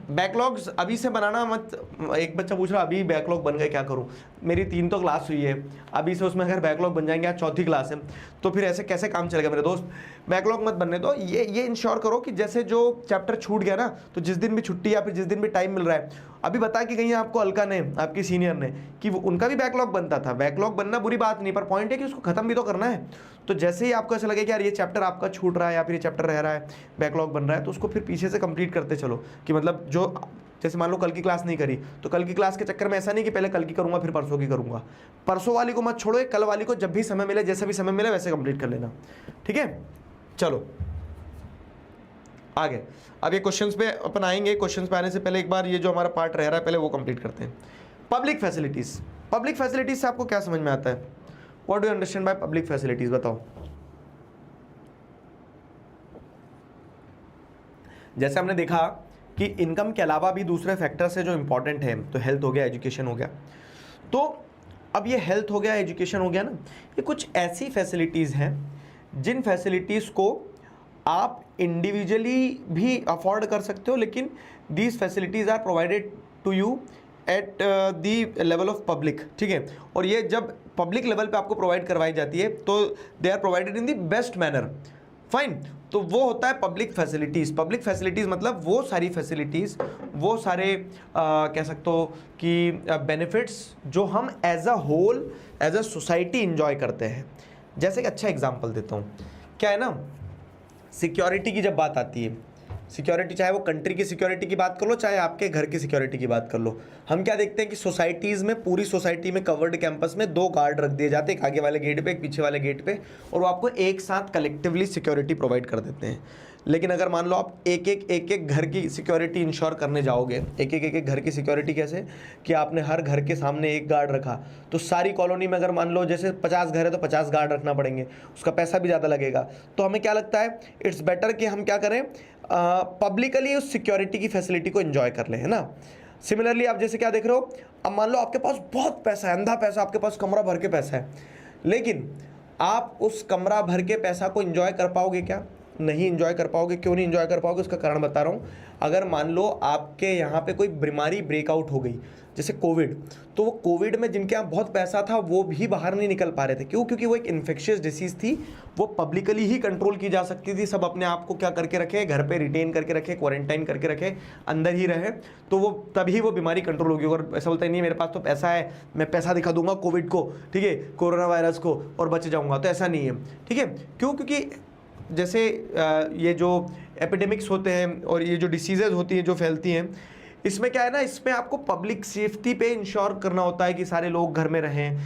बैकलॉग्स अभी से बनाना मत। एक बच्चा पूछ रहा अभी बैकलॉग बन गए क्या करूं? मेरी 3 तो क्लास हुई है, अभी से उसमें अगर बैकलॉग बन जाएंगे, आज 4थी क्लास है, तो फिर ऐसे कैसे काम चलेगा मेरे दोस्त? बैकलॉग मत बनने दो। ये इंश्योर करो कि जैसे जो चैप्टर छूट गया ना, तो जिस दिन भी छुट्टी या फिर जिस दिन भी टाइम मिल रहा है, अभी बता के कहीं आपको अलका ने, आपकी सीनियर ने, कि उनका भी बैकलॉग बनता था। बैकलॉग बनना बुरी बात नहीं, पर पॉइंट है कि उसको खत्म भी तो करना है। तो जैसे ही आपको ऐसा लगे कि यार ये चैप्टर आपका छूट रहा है या फिर ये चैप्टर रह रहा है, बैकलॉग बन रहा है, तो उसको फिर पीछे से कंप्लीट करते चलो। कि मतलब जो, जैसे मान लो कल की क्लास नहीं करी, तो कल की क्लास के चक्कर में ऐसा नहीं कि पहले कल की करूंगा फिर परसों की करूंगा। परसों वाली को मत छोड़ो, कल वाली को जब भी समय मिले, जैसे भी समय मिले वैसे कंप्लीट कर लेना, ठीक है। चलो आगे, अब ये क्वेश्चंस पे अपन आएंगे। क्वेश्चंस पे आने से पहले एक बार ये जो हमारा पार्ट रह रहा है पहले वो कंप्लीट करते हैं। पब्लिक फैसिलिटीज, पब्लिक फैसिलिटीज से आपको क्या समझ में आता है? What do you understand by public facilities? बताओ। जैसे हमने देखा कि इनकम के अलावा भी दूसरे फैक्टर्स है जो इंपॉर्टेंट है, तो हेल्थ हो गया, एजुकेशन हो गया। तो अब ये हेल्थ हो गया, एजुकेशन हो गया ना, ये कुछ ऐसी फैसिलिटीज़ हैं जिन फैसिलिटीज़ को आप इंडिविजुअली भी अफोर्ड कर सकते हो, लेकिन these facilities are provided to you at the level of public, ठीक है। और ये जब पब्लिक लेवल पे आपको प्रोवाइड करवाई जाती है तो they are provided in the best manner, fine. तो वो होता है पब्लिक फैसिलिटीज़। पब्लिक फैसिलिटीज़ मतलब वो सारी फैसिलिटीज़, वो सारे कह सकते हो कि बेनिफिट्स जो हम as a whole, as a society enjoy करते हैं। जैसे कि अच्छा एग्जांपल देता हूँ, क्या है ना, सिक्योरिटी की जब बात आती है, सिक्योरिटी चाहे वो कंट्री की सिक्योरिटी की बात कर लो, चाहे आपके घर की सिक्योरिटी की बात कर लो, हम क्या देखते हैं कि सोसाइटीज़ में, पूरी सोसाइटी में कवर्ड कैंपस में 2 गार्ड रख दिए जाते हैं, एक आगे वाले गेट पे, एक पीछे वाले गेट पे, और वो आपको एक साथ कलेक्टिवली सिक्योरिटी प्रोवाइड कर देते हैं। लेकिन अगर मान लो आप एक एक घर की सिक्योरिटी इंश्योर करने जाओगे, एक एक घर की सिक्योरिटी कैसे कि आपने हर घर के सामने एक गार्ड रखा, तो सारी कॉलोनी में अगर मान लो जैसे 50 घर है तो 50 गार्ड रखना पड़ेंगे, उसका पैसा भी ज़्यादा लगेगा। तो हमें क्या लगता है, इट्स बेटर कि हम क्या करें, पब्लिकली उस सिक्योरिटी की फैसिलिटी को एंजॉय कर लें, है ना। सिमिलरली आप जैसे क्या देख रहे हो, अब मान लो आपके पास बहुत पैसा है, अंधा पैसा, आपके पास कमरा भर के पैसा है, लेकिन आप उस कमरा भर के पैसा को एंजॉय कर पाओगे क्या? नहीं इंजॉय कर पाओगे। क्यों नहीं इंजॉय कर पाओगे उसका कारण बता रहा हूँ। अगर मान लो आपके यहाँ पे कोई बीमारी ब्रेकआउट हो गई जैसे कोविड, तो वो कोविड में जिनके यहाँ बहुत पैसा था वो भी बाहर नहीं निकल पा रहे थे। क्यों? क्योंकि वो एक इन्फेक्शियस डिसीज़ थी, वो पब्लिकली ही कंट्रोल की जा सकती थी। सब अपने आप को क्या करके रखे, घर पे रिटेन करके रखे, क्वारंटाइन करके रखे, अंदर ही रहे, तो वो तभी वो बीमारी कंट्रोल होगी। और ऐसा बोलता नहीं मेरे पास तो पैसा है, मैं पैसा दिखा दूंगा कोविड को, ठीक है, कोरोना वायरस को, और बच जाऊंगा, तो ऐसा नहीं है, ठीक है। क्यों? क्योंकि जैसे ये जो एपिडेमिक्स होते हैं और ये जो डिसीजेज होती हैं जो फैलती हैं, इसमें क्या है ना, इसमें आपको पब्लिक सेफ्टी पे इंश्योर करना होता है कि सारे लोग घर में रहें,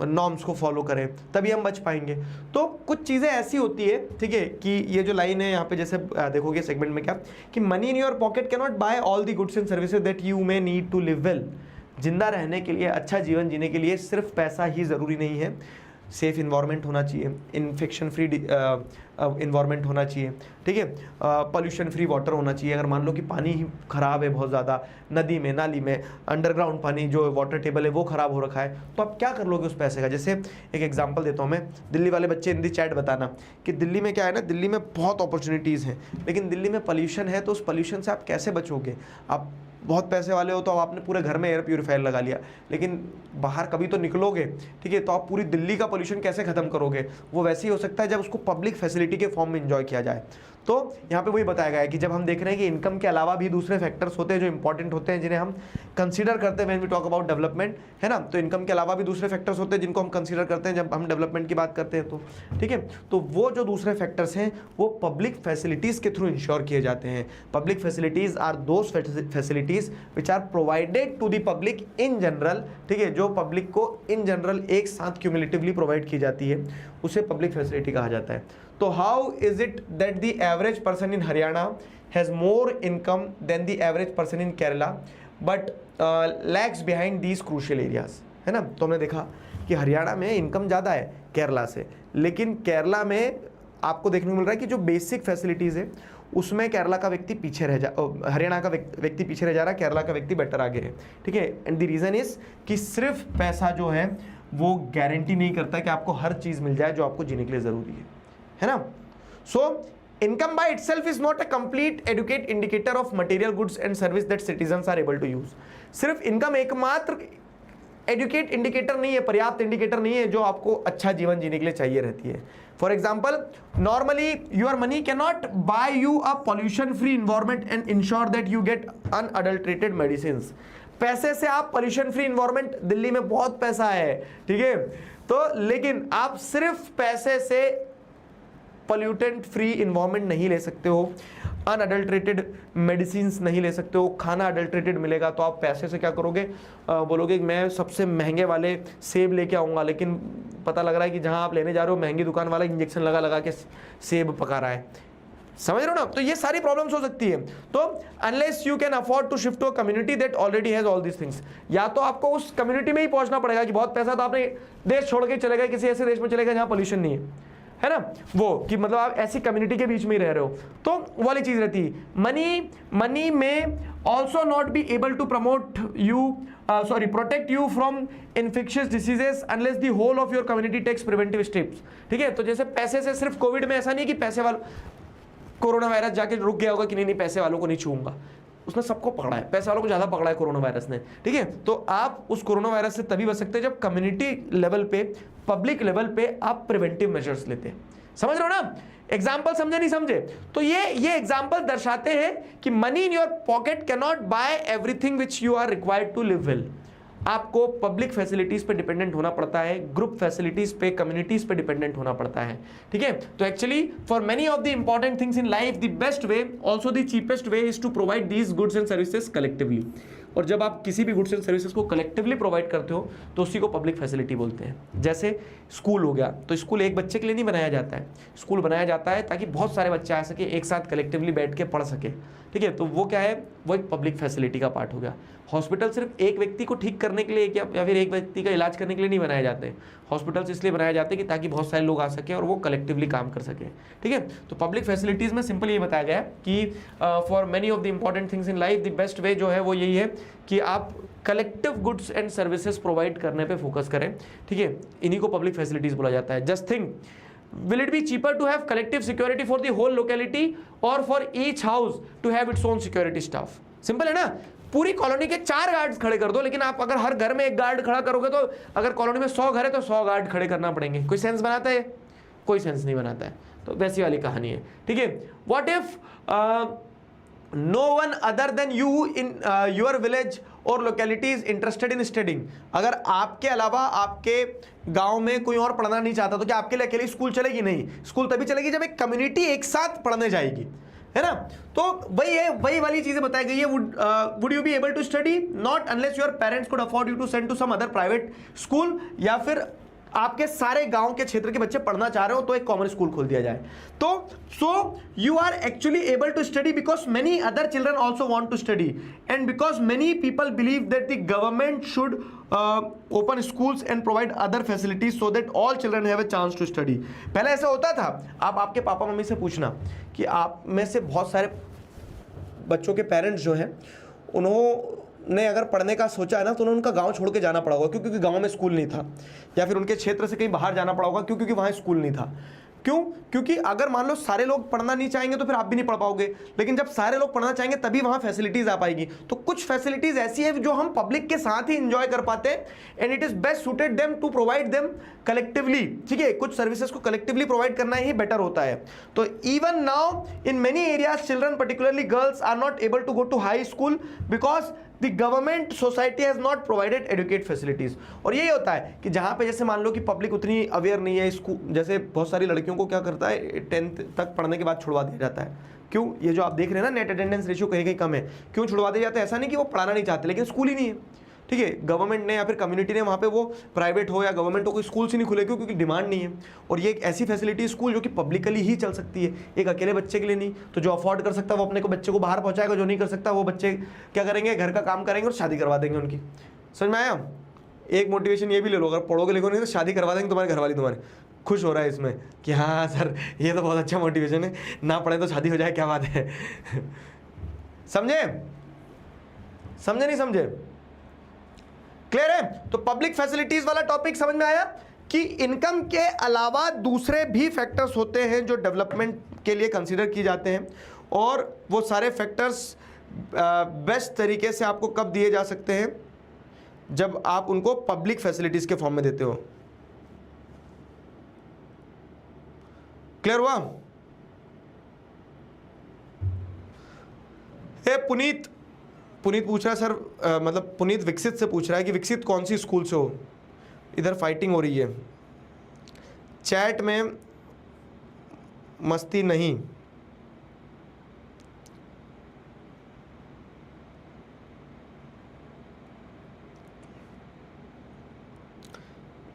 नॉर्म्स को फॉलो करें, तभी हम बच पाएंगे। तो कुछ चीज़ें ऐसी होती है, ठीक है, कि ये जो लाइन है यहाँ पे जैसे देखोगे सेगमेंट में क्या, कि money in your pocket can not buy all the goods and services that you may need to live well. जिंदा रहने के लिए, अच्छा जीवन जीने के लिए सिर्फ पैसा ही ज़रूरी नहीं है। सेफ इन्वायरमेंट होना चाहिए, इन्फेक्शन फ्री इन्वायरमेंट होना चाहिए, ठीक है, पोल्यूशन फ्री वाटर होना चाहिए। अगर मान लो कि पानी ही ख़राब है बहुत ज़्यादा, नदी में, नाली में, अंडरग्राउंड पानी जो वाटर टेबल है वो ख़राब हो रखा है, तो आप क्या कर लोगे उस पैसे का। जैसे एक एग्जांपल देता हूँ मैं, दिल्ली वाले बच्चे इन दी चैट बताना कि दिल्ली में क्या है ना, दिल्ली में बहुत अपॉर्चुनिटीज़ हैं, लेकिन दिल्ली में पोल्यूशन है, तो उस पोल्यूशन से आप कैसे बचोगे। आप बहुत पैसे वाले हो तो आपने पूरे घर में एयर प्यूरीफायर लगा लिया, लेकिन बाहर कभी तो निकलोगे, ठीक है, तो आप पूरी दिल्ली का पोल्यूशन कैसे ख़त्म करोगे। वो वैसे ही हो सकता है जब उसको पब्लिक फैसिलिटी के फॉर्म में एंजॉय किया जाए। तो यहाँ पे वही बताया गया है कि जब हम देख रहे हैं कि इनकम के अलावा भी दूसरे फैक्टर्स होते हैं जो इंपॉर्टेंट होते हैं, जिन्हें हम कंसीडर करते हैं when we talk about development, है ना। तो इनकम के अलावा भी दूसरे फैक्टर्स होते हैं जिनको हम कंसीडर करते हैं जब हम डेवलपमेंट की बात करते हैं, तो ठीक है। तो वो जो दूसरे फैक्टर्स हैं वो पब्लिक फैसिलिटीज़ के थ्रू इंश्योर किए जाते हैं। Public facilities are those facilities which are provided to the public in general, ठीक है, जो पब्लिक को इन जनरल एक साथ क्यूमुलेटिवली प्रोवाइड की जाती है, उसे पब्लिक फैसिलिटी कहा जाता है। तो how is it that the average person in Haryana has more income than the average person in Kerala but lags behind these crucial areas, है ना। तो हमने देखा कि हरियाणा में इनकम ज़्यादा है केरला से, लेकिन केरला में आपको देखने को मिल रहा है कि जो बेसिक फैसिलिटीज़ है उसमें केरला का व्यक्ति पीछे हरियाणा का व्यक्ति पीछे रह जा रहा है, केरला का व्यक्ति बेटर आगे है, ठीक है। एंड द रीज़न इज कि सिर्फ पैसा जो है वो गारंटी नहीं करता कि आपको हर चीज़ मिल जाए जो आपको जीने के लिए ज़रूरी है ना। So income by itself is not a complete adequate indicator of material goods and service that citizens are able to use. सिर्फ इनकम एकमात्र एडुकेट इंडिकेटर नहीं है, पर्याप्त इंडिकेटर नहीं है जो आपको अच्छा जीवन जीने के लिए चाहिए रहती है। For example, normally your money can not buy you a pollution free environment and ensure that you get unadulterated medicine. पैसे से आप पॉल्यूशन फ्री इन्वायरमेंट, दिल्ली में बहुत पैसा है, ठीक है, तो लेकिन आप सिर्फ पैसे से पॉल्यूटेंट फ्री इन्वायरमेंट नहीं ले सकते हो, अनअडल्ट्रेटेड मेडिसिन नहीं ले सकते हो, खाना अडल्ट्रेटेड मिलेगा। तो आप पैसे से क्या करोगे, बोलोगे मैं सबसे महंगे वाले सेब लेके आऊँगा, लेकिन पता लग रहा है कि जहाँ आप लेने जा रहे हो महंगी दुकान वाला इंजेक्शन लगा लगा के सेब पका रहा है। समझ रहे हो ना। तो ये सारी प्रॉब्लम्स हो सकती है। तो unless you can afford to shift to a community that already has all this things, या तो आपको उस कम्युनिटी में ही पहुंचना पड़ेगा कि बहुत पैसा, तो आपने देश छोड़ के चले गए, किसी ऐसे देश में चले गए जहाँ पोल्यूशन नहीं है ना, वो कि मतलब आप ऐसी कम्युनिटी के बीच में ही रह रहे हो, तो वो वाली चीज रहती है। Money may also not be able to promote you protect you from infectious diseases unless the whole of your community takes preventive steps, ठीक है। तो जैसे पैसे से सिर्फ कोविड में ऐसा नहीं कि पैसे वाले कोरोना वायरस जाके रुक गया होगा कि नहीं पैसे वालों को नहीं छूऊंगा, उसने सबको पकड़ा है, पैसे वालों को ज़्यादा पकड़ा है कोरोना वायरस ने, ठीक है। तो आप उस कोरोना वायरस से तभी बच सकते हैं जब कम्युनिटी लेवल पे, पब्लिक लेवल पे आप प्रिवेंटिव मेजर्स लेते हैं। समझ रहे हो ना। एग्जाम्पल समझे नहीं समझे, तो ये एग्जाम्पल दर्शाते हैं कि money in your pocket can not buy everything which you are required to live well. आपको पब्लिक फैसिलिटीज पे डिपेंडेंट होना पड़ता है, ग्रुप फैसिलिटीज पे, कम्युनिटीज पे डिपेंडेंट होना पड़ता है, ठीक है। तो actually for many of the important things in life the best way, also the cheapest way is to provide these goods and services collectively. और जब आप किसी भी गुड्स एंड सर्विसेज को कलेक्टिवली प्रोवाइड करते हो तो उसी को पब्लिक फैसिलिटी बोलते हैं। जैसे स्कूल हो गया, तो स्कूल एक बच्चे के लिए नहीं बनाया जाता है, स्कूल बनाया जाता है ताकि बहुत सारे बच्चे आ सके, एक साथ कलेक्टिवली बैठ के पढ़ सके, ठीक है। तो वो क्या है, वो एक पब्लिक फैसिलिटी का पार्ट हो गया। हॉस्पिटल सिर्फ एक व्यक्ति को ठीक करने के लिए या फिर एक व्यक्ति का इलाज करने के लिए नहीं बनाए जाते हैं। हॉस्पिटल्स इसलिए बनाए जाते हैं कि ताकि बहुत सारे लोग आ सके और वो कलेक्टिवली काम कर सके, ठीक है। तो पब्लिक फैसिलिटीज़ में सिंपल ये बताया गया है कि for many of the important things in life the best वे जो है वो यही है कि आप collective goods and services provide करने पे फोकस करें, ठीक है। इन्हीं को पब्लिक फैसिलिटीज़ बोला जाता है। Just think will it be cheaper to have collective security for the whole locality और for each house to have its own security staff? Simple है ना, पूरी कॉलोनी के 4 गार्ड्स खड़े कर दो, लेकिन आप अगर हर घर में 1 गार्ड खड़ा करोगे तो अगर कॉलोनी में 100 घर है तो 100 गार्ड खड़े करना पड़ेंगे। कोई सेंस बनाता है? कोई सेंस नहीं बनाता है। तो वैसी वाली कहानी है, ठीक है। What if no one other than you in your village और locality is interested in studying? अगर आपके अलावा आपके गांव में कोई और पढ़ना नहीं चाहता तो क्या आपके लिए अकेले स्कूल चलेगी? नहीं, स्कूल तभी चलेगी जब एक कम्युनिटी एक साथ पढ़ने जाएगी, है ना। तो वही है, वही वाली चीजें बताई गई है। Would you be able to study? Not unless your parents could afford you to send to some other private school, या फिर आपके सारे गांव के क्षेत्र के बच्चे पढ़ना चाह रहे हो तो एक कॉमन स्कूल खोल दिया जाए। तो so you are actually able to study because many other children also want to study and because many people believe that the government should open schools and provide other facilities so that all children have a chance to study. पहले ऐसा होता था, आप आपके papa mummy से पूछना कि आप में से बहुत सारे बच्चों के पेरेंट्स जो हैं उन्होंने अगर पढ़ने का सोचा है ना तो उन्हें उनका गांव छोड़ के जाना पड़ा होगा क्योंकि गांव में स्कूल नहीं था, या फिर उनके क्षेत्र से कहीं बाहर जाना पड़ा होगा क्योंकि वहाँ स्कूल नहीं था। क्यों? क्योंकि अगर मान लो सारे लोग पढ़ना नहीं चाहेंगे तो फिर आप भी नहीं पढ़ पाओगे, लेकिन जब सारे लोग पढ़ना चाहेंगे तभी वहाँ फैसिलिटीज आ पाएगी। तो कुछ फैसिलिटीज ऐसी है जो हम पब्लिक के साथ ही इंजॉय कर पाते हैं and it is best suited them to provide them collectively, ठीक है। कुछ सर्विसेज को कलेक्टिवली प्रोवाइड करना ही बेटर होता है। तो even now in many areas children particularly girls are not able to go to high school because the government society has not provided adequate facilities. और यही होता है कि जहाँ पे जैसे मान लो कि पब्लिक उतनी अवेयर नहीं है, स्कूल जैसे बहुत सारी लड़कियों को क्या करता है 10th तक पढ़ने के बाद छुड़वा दिया जाता है। क्यों? ये जो आप देख रहे हैं ना नेट अटेंडेंस रेशियो कहीं कहीं कम है, क्यों छुड़वा दिया जाता है? ऐसा नहीं कि वो पढ़ाना नहीं चाहते, लेकिन स्कूल ही नहीं है, ठीक है। गवर्नमेंट ने या फिर कम्युनिटी ने वहाँ पे वो प्राइवेट हो या गवर्नमेंट हो कोई स्कूल से नहीं खुले क्योंकि डिमांड नहीं है। और ये एक ऐसी फैसिलिटी स्कूल जो कि पब्लिकली ही चल सकती है, एक अकेले बच्चे के लिए नहीं। तो जो अफोर्ड कर सकता है वो अपने को बच्चे को बाहर पहुँचाएगा, जो नहीं कर सकता वो बच्चे क्या करेंगे, घर का काम करेंगे और शादी करवा देंगे उनकी। समझ में आया? एक मोटिवेशन ये भी ले लो, अगर पढ़ोगे लिखोगे नहीं तो शादी करवा देंगे तुम्हारे घर वाली तुम्हारे। खुश हो रहा है इसमें कि हाँ सर ये तो बहुत अच्छा मोटिवेशन है, ना पढ़े तो शादी हो जाए, क्या बात है। समझे? समझे नहीं समझे? क्लियर है? तो पब्लिक फैसिलिटीज वाला टॉपिक समझ में आया कि इनकम के अलावा दूसरे भी फैक्टर्स होते हैं जो डेवलपमेंट के लिए कंसीडर किए जाते हैं, और वो सारे फैक्टर्स बेस्ट तरीके से आपको कब दिए जा सकते हैं? जब आप उनको पब्लिक फैसिलिटीज के फॉर्म में देते हो। क्लियर हुआ? पुनीत पूछ रहा है सर, मतलब पुनीत विकसित से पूछ रहा है कि विकसित कौन सी स्कूल से हो? इधर फाइटिंग हो रही है चैट में, मस्ती नहीं।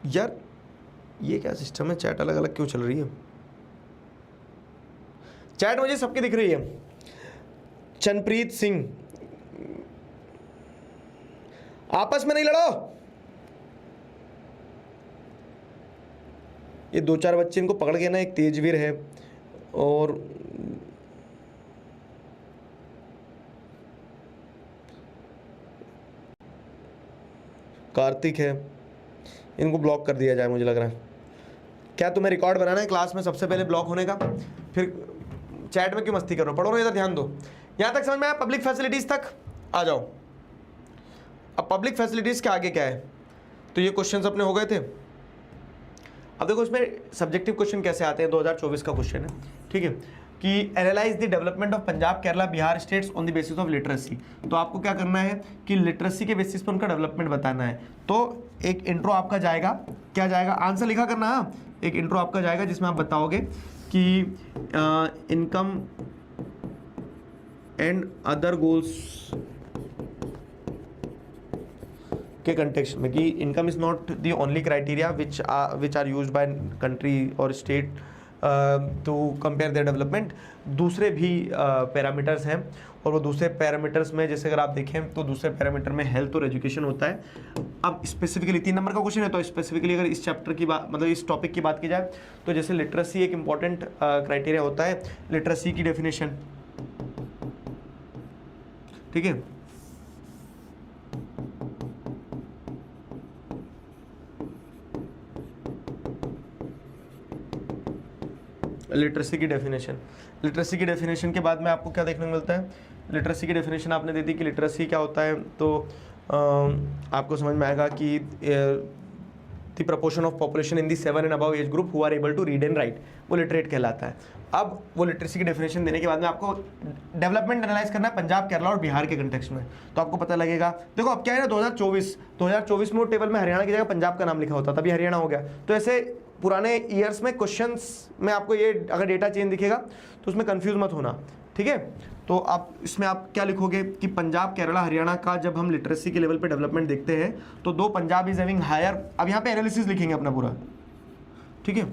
यार ये क्या सिस्टम है, चैट अलग अलग क्यों चल रही है? चैट मुझे सबकी दिख रही है। चनप्रीत सिंह, आपस में नहीं लड़ो। ये 2-4 बच्चे इनको पकड़ के ना, एक तेजवीर है और कार्तिक है, इनको ब्लॉक कर दिया जाए मुझे लग रहा है। क्या तुम्हें रिकॉर्ड बनाना है क्लास में सबसे पहले ब्लॉक होने का? फिर चैट में क्यों मस्ती कर रहे हो? पढ़ो ना, इधर ध्यान दो। यहाँ तक समझ में आया? पब्लिक फैसिलिटीज तक आ जाओ। अब पब्लिक फैसिलिटीज के आगे क्या है? तो ये क्वेश्चंस अपने हो गए थे। अब देखो इसमें सब्जेक्टिव क्वेश्चन कैसे आते हैं, 2024 का क्वेश्चन है, ठीक है, कि analyse the development of Punjab, Kerala, Bihar states on the basis of literacy. तो आपको क्या करना है कि लिटरेसी के बेसिस पर उनका डेवलपमेंट बताना है। तो एक इंट्रो आपका जाएगा, क्या जाएगा? आंसर लिखा करना। हाँ, एक इंट्रो आपका जाएगा जिसमें आप बताओगे कि इनकम एंड अदर गोल्स के कंटेक्स्ट में, कि income is not the only criteria which are used by country और state to compare their development. दूसरे भी पैरामीटर्स हैं, और वो दूसरे पैरामीटर्स में जैसे अगर आप देखें तो दूसरे पैरामीटर में हेल्थ और एजुकेशन होता है। अब स्पेसिफिकली 3 नंबर का क्वेश्चन है, तो स्पेसिफिकली अगर इस चैप्टर की बात, मतलब इस टॉपिक की बात की जाए तो जैसे लिटरेसी एक इंपॉर्टेंट क्राइटेरिया होता है। लिटरेसी की डेफिनेशन, ठीक है, लिटरेसी की डेफिनेशन के बाद में आपको क्या देखने को मिलता है? लिटरेसी की डेफिनेशन आपने दे दी कि लिटरेसी क्या होता है, तो आपको समझ में आएगा कि the proportion of population in the 7 and above age group who are able to read and write, वो लिटरेट कहलाता है। अब वो लिटरेसी की डेफिनेशन देने के बाद में आपको डेवलपमेंट एनालाइज करना है पंजाब, केरला और बिहार के कंटेक्स्ट में, तो आपको पता लगेगा। देखो अब क्या है ना, 2024 में वो टेबल में हरियाणा की जगह पंजाब का नाम लिखा होता, तभी हरियाणा हो गया। तो ऐसे पुराने ईयर्स में क्वेश्चंस में आपको ये अगर डेटा चेंज दिखेगा तो उसमें कंफ्यूज मत होना, ठीक है। तो आप इसमें आप क्या लिखोगे कि पंजाब, केरला, हरियाणा का जब हम लिटरेसी के लेवल पे डेवलपमेंट देखते हैं तो दो पंजाब इज हैविंग हायर, अब यहाँ पे एनालिसिस लिखेंगे अपना पूरा, ठीक है।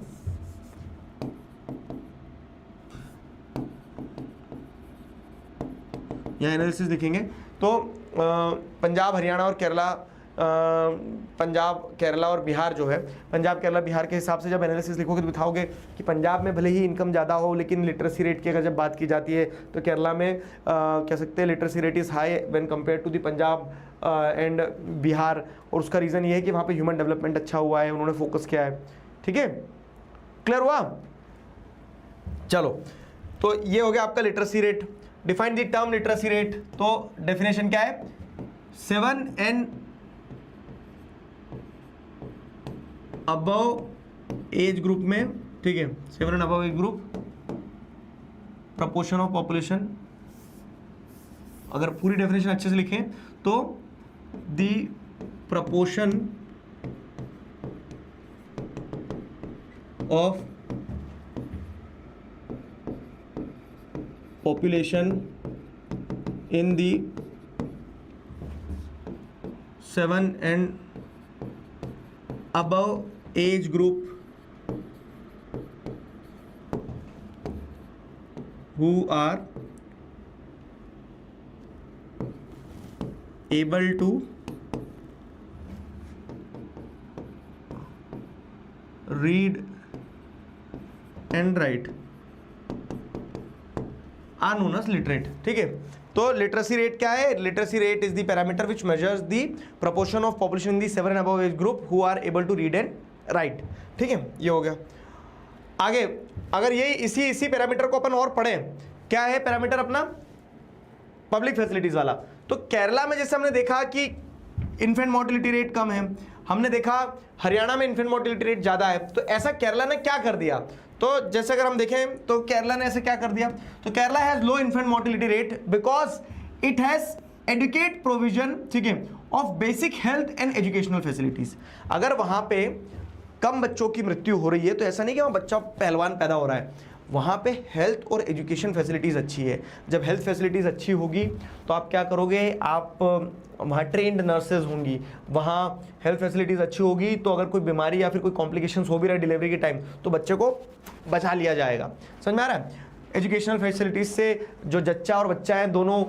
यहाँ एनालिसिस लिखेंगे तो पंजाब, हरियाणा और केरला, पंजाब, केरला और बिहार जो है, पंजाब, केरला, बिहार के हिसाब से जब एनालिसिस लिखोगे तो दिखाओगे कि पंजाब में भले ही इनकम ज़्यादा हो लेकिन लिटरेसी रेट की अगर जब बात की जाती है तो केरला में कह सकते हैं literacy rate is high when compare to the Punjab and Bihar, और उसका रीज़न ये है कि वहाँ पे ह्यूमन डेवलपमेंट अच्छा हुआ है, उन्होंने फोकस किया है, ठीक है। क्लियर हुआ? चलो, तो ये हो गया आपका literacy rate. Define the term literacy rate, तो डेफिनेशन क्या है? 7 एंड अबव एज ग्रुप में, ठीक है, 7 and above age group, proportion of population, अगर पूरी डेफिनेशन अच्छे से लिखें तो the proportion of population in the 7 and above age group who are able to read and write are known as literate, ठीक है। तो लिटरेसी रेट क्या है? Literacy rate is the parameter which measures the proportion of population in the 7 and above age group who are able to read and write, ठीक है। ये हो गया। आगे अगर ये इसी पैरामीटर को अपन और पढ़ें, क्या है पैरामीटर अपना? पब्लिक फैसिलिटीज वाला। तो केरला में जैसे हमने देखा कि इन्फेंट मोर्टिलिटी रेट कम है, हमने देखा हरियाणा में इन्फेंट मोर्टिलिटी रेट ज़्यादा है, तो ऐसा केरला ने क्या कर दिया? तो जैसे अगर हम देखें तो केरला ने ऐसे क्या कर दिया, तो Kerala has low infant mortality rate because it has adequate provision, ठीक है, of basic health and educational facilities. अगर वहाँ पे कम बच्चों की मृत्यु हो रही है तो ऐसा नहीं कि वहाँ बच्चा पहलवान पैदा हो रहा है, वहाँ पे हेल्थ और एजुकेशन फैसिलिटीज़ अच्छी है। जब हेल्थ फैसिलिटीज़ अच्छी होगी तो आप क्या करोगे, आप वहाँ ट्रेंड नर्सेज होंगी, वहाँ हेल्थ फैसिलिटीज़ अच्छी होगी तो अगर कोई बीमारी या फिर कोई कॉम्प्लिकेशंस हो भी रहा है डिलीवरी के टाइम तो बच्चे को बचा लिया जाएगा। समझ में आ रहा है? एजुकेशनल फैसिलिटीज़ से जो जच्चा और बच्चा है दोनों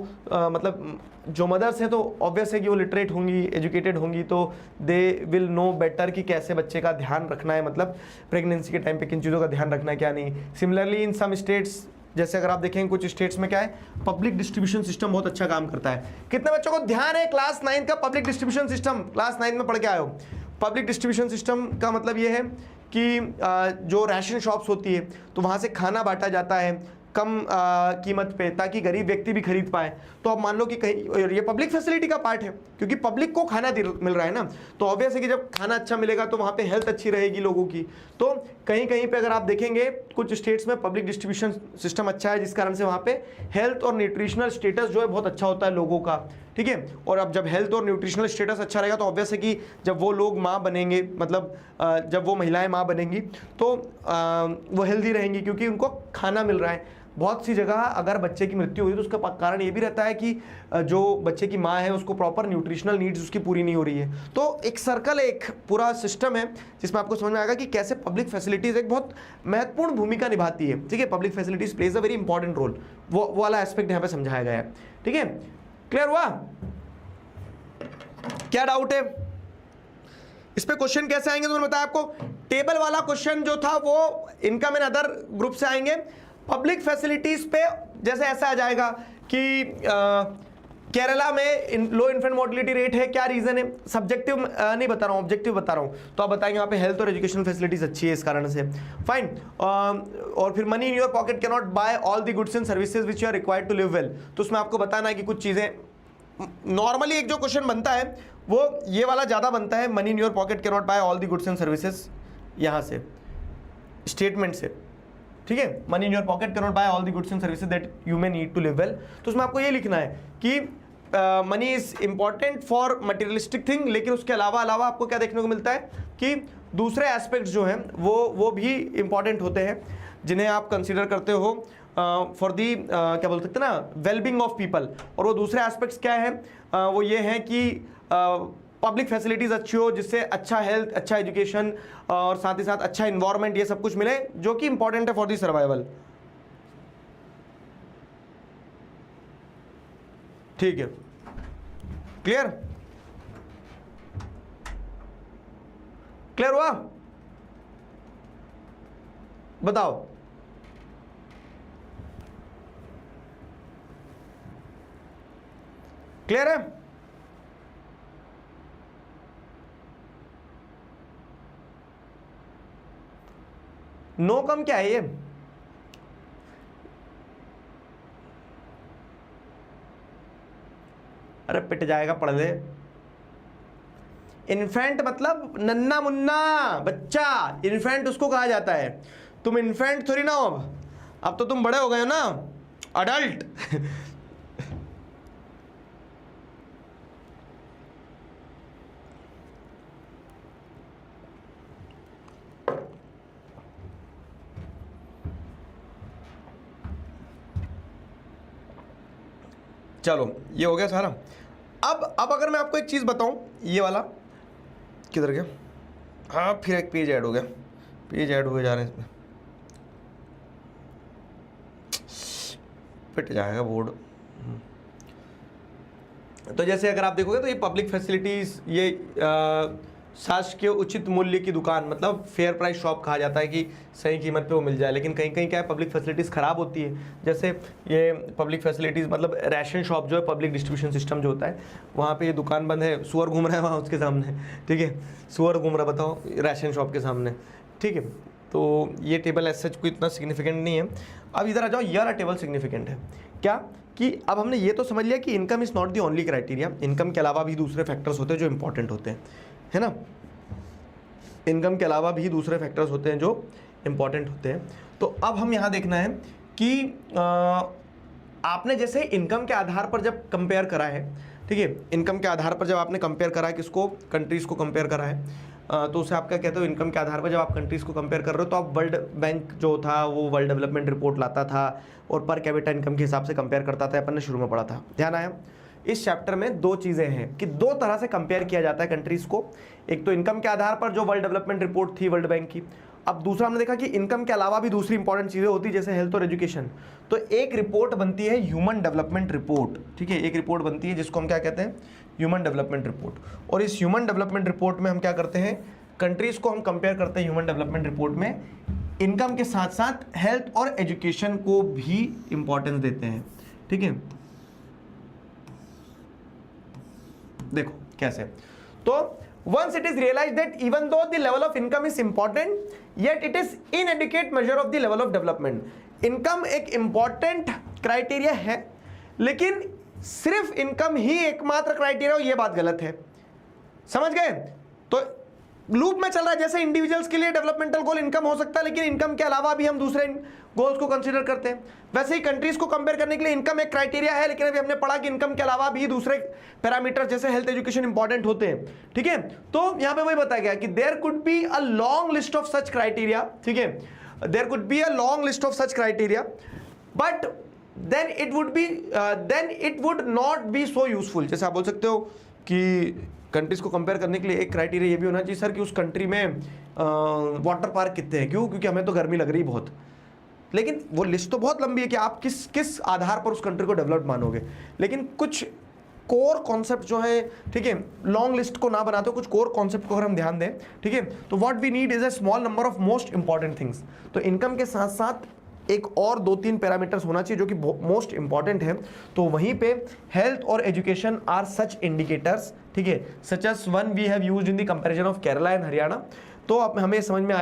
मतलब जो मदर्स हैं तो ऑब्वियस है कि वो लिटरेट होंगी, एजुकेटेड होंगी, तो दे विल नो बेटर कि कैसे बच्चे का ध्यान रखना है, मतलब प्रेगनेंसी के टाइम पे किन चीज़ों का ध्यान रखना है क्या नहीं। सिमिलरली इन सम स्टेट्स, जैसे अगर आप देखें कुछ स्टेट्स में क्या है, पब्लिक डिस्ट्रीब्यूशन सिस्टम बहुत अच्छा काम करता है। कितने बच्चों को ध्यान है क्लास 9 का पब्लिक डिस्ट्रीब्यूशन सिस्टम? क्लास 9 में पढ़ के आए हो। पब्लिक डिस्ट्रीब्यूशन सिस्टम का मतलब ये है कि जो राशन शॉप्स होती है तो वहाँ से खाना बांटा जाता है कम कीमत पे ताकि गरीब व्यक्ति भी खरीद पाए। तो अब मान लो कि कहीं ये पब्लिक फैसिलिटी का पार्ट है क्योंकि पब्लिक को खाना मिल रहा है ना, तो ऑब्वियस है कि जब खाना अच्छा मिलेगा तो वहाँ पे हेल्थ अच्छी रहेगी लोगों की। तो कहीं कहीं पे अगर आप देखेंगे कुछ स्टेट्स में पब्लिक डिस्ट्रीब्यूशन सिस्टम अच्छा है जिस कारण से वहाँ पे हेल्थ और न्यूट्रिशनल स्टेटस जो है बहुत अच्छा होता है लोगों का, ठीक है। और अब जब हेल्थ और न्यूट्रिशनल स्टेटस अच्छा रहेगा तो ऑब्वियस है कि जब वो लोग माँ बनेंगे, मतलब जब वो महिलाएं माँ बनेंगी तो वो हेल्दी रहेंगी क्योंकि उनको खाना मिल रहा है। बहुत सी जगह अगर बच्चे की मृत्यु हुई तो उसका कारण ये भी रहता है कि जो बच्चे की माँ है उसको प्रॉपर न्यूट्रिशनल नीड्स उसकी पूरी नहीं हो रही है। तो एक सर्कल, एक पूरा सिस्टम है जिसमें आपको समझ में आएगा कि कैसे पब्लिक फैसिलिटीज़ एक बहुत महत्वपूर्ण भूमिका निभाती है, ठीक है। Public facilities plays a very important role, वो वाला एस्पेक्ट यहाँ पे समझाया गया है, ठीक है। क्लियर हुआ? क्या डाउट है इस पे? क्वेश्चन कैसे आएंगे तो मैंने बताया आपको, टेबल वाला क्वेश्चन जो था वो इनकम एंड अदर ग्रुप से आएंगे। पब्लिक फैसिलिटीज पे जैसे ऐसा आ जाएगा कि केरला में लो इन्फेंट मोर्टेलिटी रेट है, क्या रीजन है? सब्जेक्टिव नहीं बता रहा हूँ, ऑब्जेक्टिव बता रहा हूँ। तो आप बताएंगे वहाँ पे हेल्थ और एजुकेशन फैसिलिटीज अच्छी है इस कारण से, फाइन। और फिर money in your pocket can not buy all the goods and services which you are required to live well. तो उसमें आपको बताना है कि कुछ चीज़ें, नॉर्मली एक जो क्वेश्चन बनता है वो ये वाला ज़्यादा बनता है, money in your pocket can not buy all the goods and services, यहाँ से स्टेटमेंट से, ठीक है। Money in your pocket can not buy all the goods and services that you may need to live well. तो उसमें आपको ये लिखना है कि money is important for materialistic thing, लेकिन उसके अलावा आपको क्या देखने को मिलता है कि दूसरे एस्पेक्ट्स जो हैं वो भी इंपॉर्टेंट होते हैं जिन्हें आप कंसिडर करते हो फॉर दी क्या बोल सकते हैं ना, वेलबींग ऑफ पीपल। और वो दूसरे एस्पेक्ट्स क्या है, वो ये हैं कि पब्लिक फैसिलिटीज़ अच्छी हो, जिससे अच्छा हेल्थ, अच्छा एजुकेशन और साथ ही साथ अच्छा इन्वायरमेंट, ये सब कुछ मिले जो कि इंपॉर्टेंट है फॉर दी सर्वाइवल। ठीक है, क्लियर? क्लियर हुआ? बताओ। क्लियर है? नो कम क्या है ये? अरे पिट जाएगा, पढ़ ले। इन्फेंट मतलब नन्ना मुन्ना बच्चा, इन्फेंट उसको कहा जाता है। तुम इन्फेंट थोड़ी ना हो, अब तो तुम बड़े हो गए हो ना, अडल्ट। चलो ये हो गया सारा। अब अगर मैं आपको एक चीज़ बताऊं, ये वाला किधर गया? हाँ, फिर एक पेज ऐड हो गया, पेज ऐड हुए जा रहे हैं इसमें, पिट जाएगा बोर्ड। तो जैसे अगर आप देखोगे तो ये पब्लिक फैसिलिटीज़, ये शासकीय उचित मूल्य की दुकान, मतलब फेयर प्राइस शॉप कहा जाता है कि सही कीमत पे वो मिल जाए। लेकिन कहीं कहीं क्या है, पब्लिक फैसिलिटीज़ ख़राब होती है। जैसे ये पब्लिक फैसिलिटीज़ मतलब राशन शॉप जो है, पब्लिक डिस्ट्रीब्यूशन सिस्टम जो होता है, वहाँ पे ये दुकान बंद है, सुअर घूम रहा है वहाँ उसके सामने, ठीक है, सुअर घूम रहा, बताओ, राशन शॉप के सामने, ठीक है। तो ये टेबल ऐसा कोई इतना सिग्निफिकेंट नहीं है। अब इधर आ जाओ, ये वाला टेबल सिग्निफिकेंट है। क्या कि अब हमने ये तो समझ लिया कि income is not the only criteria, income के अलावा भी दूसरे फैक्टर्स होते हैं जो इंपॉर्टेंट होते हैं, है ना। इनकम के अलावा भी दूसरे फैक्टर्स होते हैं जो इंपॉर्टेंट होते हैं। तो अब हम यहाँ देखना है कि आपने जैसे इनकम के आधार पर जब कंपेयर करा है, ठीक है, इनकम के आधार पर जब आपने कंपेयर करा है, किसको, कंट्रीज़ को कंपेयर करा है, तो उसे आप क्या कहते हो, इनकम के आधार पर जब आप कंट्रीज़ को कंपेयर कर रहे हो तो आप वर्ल्ड बैंक जो था वो वर्ल्ड डेवलपमेंट रिपोर्ट लाता था और पर कैपिटा इनकम के हिसाब से कंपेयर करता था। अपन ने शुरू में पढ़ा था, ध्यान आया? इस चैप्टर में दो चीज़ें हैं कि दो तरह से कंपेयर किया जाता है कंट्रीज़ को। एक तो इनकम के आधार पर जो वर्ल्ड डेवलपमेंट रिपोर्ट थी वर्ल्ड बैंक की। अब दूसरा हमने देखा कि इनकम के अलावा भी दूसरी इंपॉर्टेंट चीज़ें होती जैसे हेल्थ और एजुकेशन। तो एक रिपोर्ट बनती है ह्यूमन डेवलपमेंट रिपोर्ट, ठीक है, एक रिपोर्ट बनती है जिसको हम क्या कहते हैं, ह्यूमन डेवलपमेंट रिपोर्ट। और इस ह्यूमन डेवलपमेंट रिपोर्ट में हम क्या करते हैं, कंट्रीज़ को हम कंपेयर करते हैं ह्यूमन डेवलपमेंट रिपोर्ट में, इनकम के साथ साथ हेल्थ और एजुकेशन को भी इंपॉर्टेंस देते हैं, ठीक है। देखो कैसे, तो once it is realized that even though the level of income is important, yet it is inadequate measure of the level of development. Income एक इंपॉर्टेंट क्राइटेरिया है, लेकिन सिर्फ इनकम ही एकमात्र क्राइटेरिया हो, ये बात गलत है। समझ गए? तो लूप में चल रहा है, जैसे इंडिविजुअल्स के लिए डेवलपमेंटल गोल इनकम हो सकता है, लेकिन इनकम के अलावा भी हम दूसरे गोल्स को कंसीडर करते हैं। वैसे ही कंट्रीज को कंपेयर करने के लिए इनकम एक क्राइटेरिया है, लेकिन अभी हमने पढ़ा कि इनकम के अलावा भी दूसरे पैरामीटर जैसे हेल्थ एजुकेशन इंपॉर्टेंट होते हैं, ठीक है। तो यहां पे वही बताया गया कि there could be a long list of such criteria, ठीक है, there could be a long list of such criteria, but then it would not be so useful. जैसे आप बोल सकते हो कि कंट्रीज को कंपेयर करने के लिए एक क्राइटेरिया ये भी होना चाहिए सर कि उस कंट्री में वाटर पार्क कितने हैं, क्यों, क्योंकि हमें तो गर्मी लग रही बहुत। लेकिन वो लिस्ट तो बहुत लंबी है कि आप किस आधार पर उस कंट्री को डेवलप्ड मानोगे। लेकिन कुछ कोर कॉन्सेप्ट जो है, ठीक है, लॉन्ग लिस्ट को ना बनाते हो, कुछ कोर कॉन्सेप्ट को अगर हम ध्यान दें, ठीक है, तो what we need is a small number of most important things. तो इनकम के साथ साथ एक और 2-3 पैरामीटर्स होना चाहिए जो कि मोस्ट इंपॉर्टेंट है। तो वहीं पे हेल्थ और एजुकेशन आर सच इंडिकेटर्स, ठीक है, such as one we have used in the comparison of Kerala and Haryana. तो अब हमें समझ में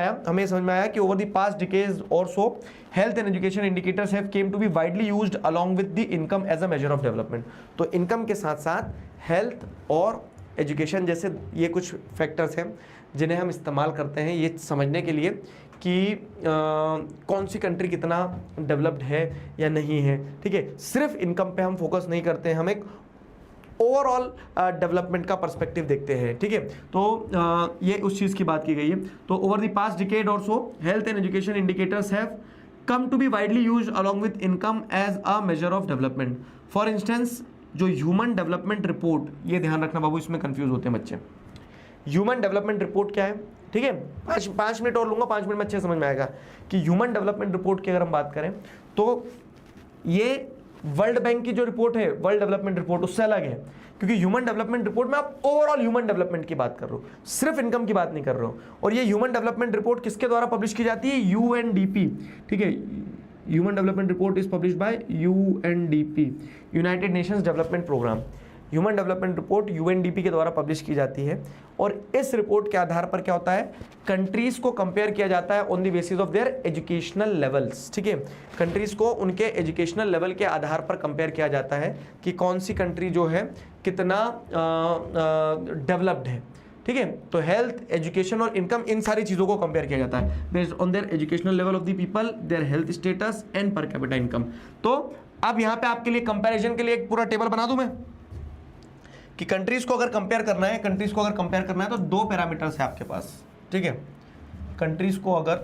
आया कि ओवर द पास्ट डिकेड्स और so health and education indicators have come to be widely used along with the income as a measure of development. तो income के साथ साथ हेल्थ और एजुकेशन जैसे ये कुछ फैक्टर्स हैं जिन्हें हम इस्तेमाल करते हैं ये समझने के लिए कि कौन सी कंट्री कितना डेवलप्ड है या नहीं है, ठीक है। सिर्फ इनकम पे हम फोकस नहीं करते हैं, हम एक ओवरऑल डेवलपमेंट का पर्सपेक्टिव देखते हैं, ठीक है। तो ये उस चीज़ की बात की गई है। तो ओवर द पास्ट डिकेड और so health and education indicators have come to be widely used along with income as a measure of development. For instance, जो ह्यूमन डेवलपमेंट रिपोर्ट, ये ध्यान रखना बाबू, इसमें कंफ्यूज होते हैं बच्चे। ह्यूमन डेवलपमेंट रिपोर्ट क्या है, ठीक है, 5 मिनट और लूंगा, 5 मिनट में अच्छे समझ में आएगा कि ह्यूमन डेवलपमेंट रिपोर्ट की अगर हम बात करें तो ये वर्ल्ड बैंक की जो रिपोर्ट है, वर्ल्ड डेवलपमेंट रिपोर्ट, उससे अलग है। क्योंकि ह्यूमन डेवलपमेंट रिपोर्ट में आप ओवरऑल ह्यूमन डेवलपमेंट की बात कर रहे हो, सिर्फ इनकम की बात नहीं कर रहे हो। और ये ह्यूमन डेवलपमेंट रिपोर्ट किसके द्वारा पब्लिश की जाती है, यूएनडीपी, ठीक है। Human Development Report is published by UNDP, United Nations Development Programme. Human Development Report UNDP के द्वारा पब्लिश की जाती है और इस रिपोर्ट के आधार पर क्या होता है, कंट्रीज को कंपेयर किया जाता है on the basis of their educational levels, ठीक है। कंट्रीज को उनके एजुकेशनल लेवल के आधार पर कंपेयर किया जाता है कि कौन सी कंट्री जो है कितना डेवलप्ड है, ठीक है। तो हेल्थ, एजुकेशन और इनकम, इन सारी चीज़ों को कंपेयर किया जाता है based on their educational level of the people, their health status and पर कैपिटा इनकम। तो अब यहाँ पे आपके लिए कंपैरिजन के लिए एक पूरा टेबल बना दूं मैं कि कंट्रीज को अगर कंपेयर करना है, तो 2 पैरामीटर्स है आपके पास, ठीक है। कंट्रीज को अगर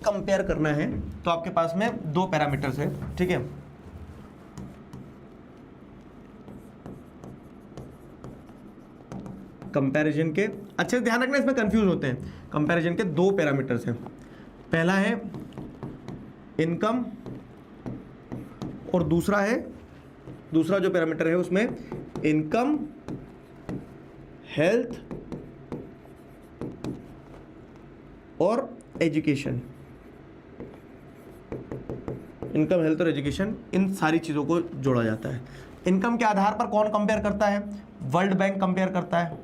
कंपेयर करना है तो आपके पास में 2 पैरामीटर्स है, ठीक है। कंपैरिजन के, अच्छे से ध्यान रखना, इसमें कंफ्यूज होते हैं। कंपैरिजन के 2 पैरामीटर्स हैं, पहला है इनकम और दूसरा जो पैरामीटर है उसमें इनकम, हेल्थ और एजुकेशन। इनकम, हेल्थ और एजुकेशन, इन सारी चीज़ों को जोड़ा जाता है। इनकम के आधार पर कौन कंपेयर करता है, वर्ल्ड बैंक कंपेयर करता है।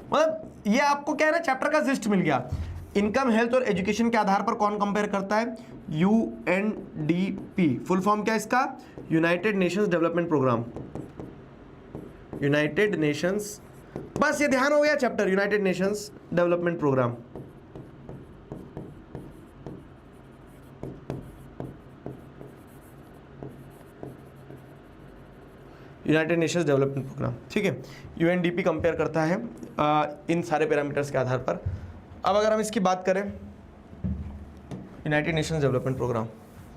मतलब ये आपको क्या है ना, चैप्टर का जिस्ट मिल गया। इनकम, हेल्थ और एजुकेशन के आधार पर कौन कंपेयर करता है, यूएनडीपी। फुल फॉर्म क्या है इसका, United Nations Development Programme, United Nations, बस ये ध्यान हो गया chapter, United Nations Development Programme. United Nations Development Programme, ठीक है। यूएनडीपी कंपेयर करता है इन सारे पैरामीटर्स के आधार पर। अब अगर हम इसकी बात करें, यूनाइटेड नेशंस डेवलपमेंट प्रोग्राम,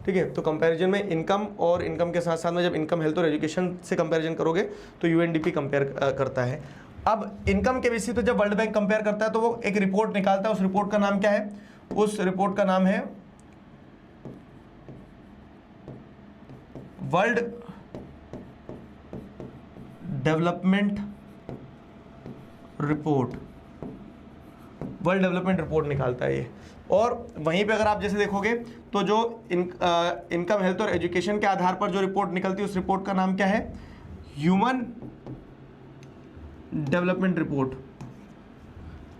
ठीक है, तो कंपैरिजन में इनकम और इनकम के साथ साथ में जब इनकम, हेल्थ और एजुकेशन से कंपैरिजन करोगे तो यूएनडीपी कंपेयर करता है। अब इनकम के बेसिस पे जब वर्ल्ड बैंक कंपेयर करता है तो वो एक रिपोर्ट निकालता है, उस रिपोर्ट का नाम क्या है, उस रिपोर्ट का नाम है world development report. World development report निकालता है ये। और वहीं पे अगर आप जैसे देखोगे तो जो इनकम, हेल्थ और एजुकेशन के आधार पर जो रिपोर्ट निकलती है उस रिपोर्ट का नाम क्या है, ह्यूमन डेवलपमेंट रिपोर्ट,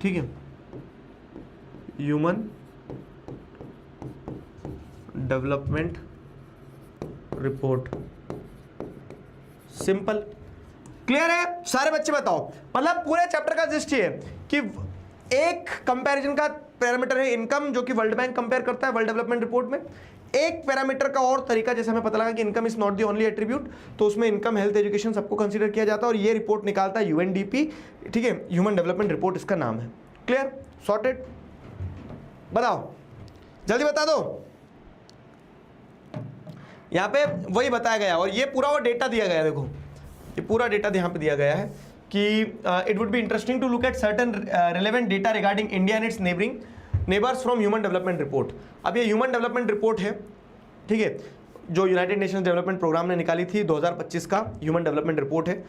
ठीक है, Human Development report. Simple, clear है सारे बच्चे, बताओ। मतलब पूरे चैप्टर का जिस्ट ये है कि एक कंपैरिजन का पैरामीटर है इनकम, जो कि वर्ल्ड बैंक कंपेयर करता है वर्ल्ड डेवलपमेंट रिपोर्ट में। एक पैरामीटर का और तरीका, जैसे हमें पता लगा कि income is not the only attribute, तो उसमें इनकम, हेल्थ, एजुकेशन सबको कंसीडर किया जाता है और ये रिपोर्ट निकालता है यूएनडीपी, ठीक है, ह्यूमन डेवलपमेंट रिपोर्ट इसका नाम है। Clear, sorted. बताओ, जल्दी बता दो। यहाँ पे वही बताया गया और ये पूरा वो डेटा दिया गया है, देखो ये पूरा डेटा यहाँ पे दिया गया है कि it would be interesting to look at certain relevant data regarding India and its neighbours from Human Development Report. अब ये ह्यूमन डेवलपमेंट रिपोर्ट है, ठीक है, जो यूनाइटेड नेशंस डेवलपमेंट प्रोग्राम ने निकाली थी 2025 का ह्यूमन डेवलपमेंट रिपोर्ट है।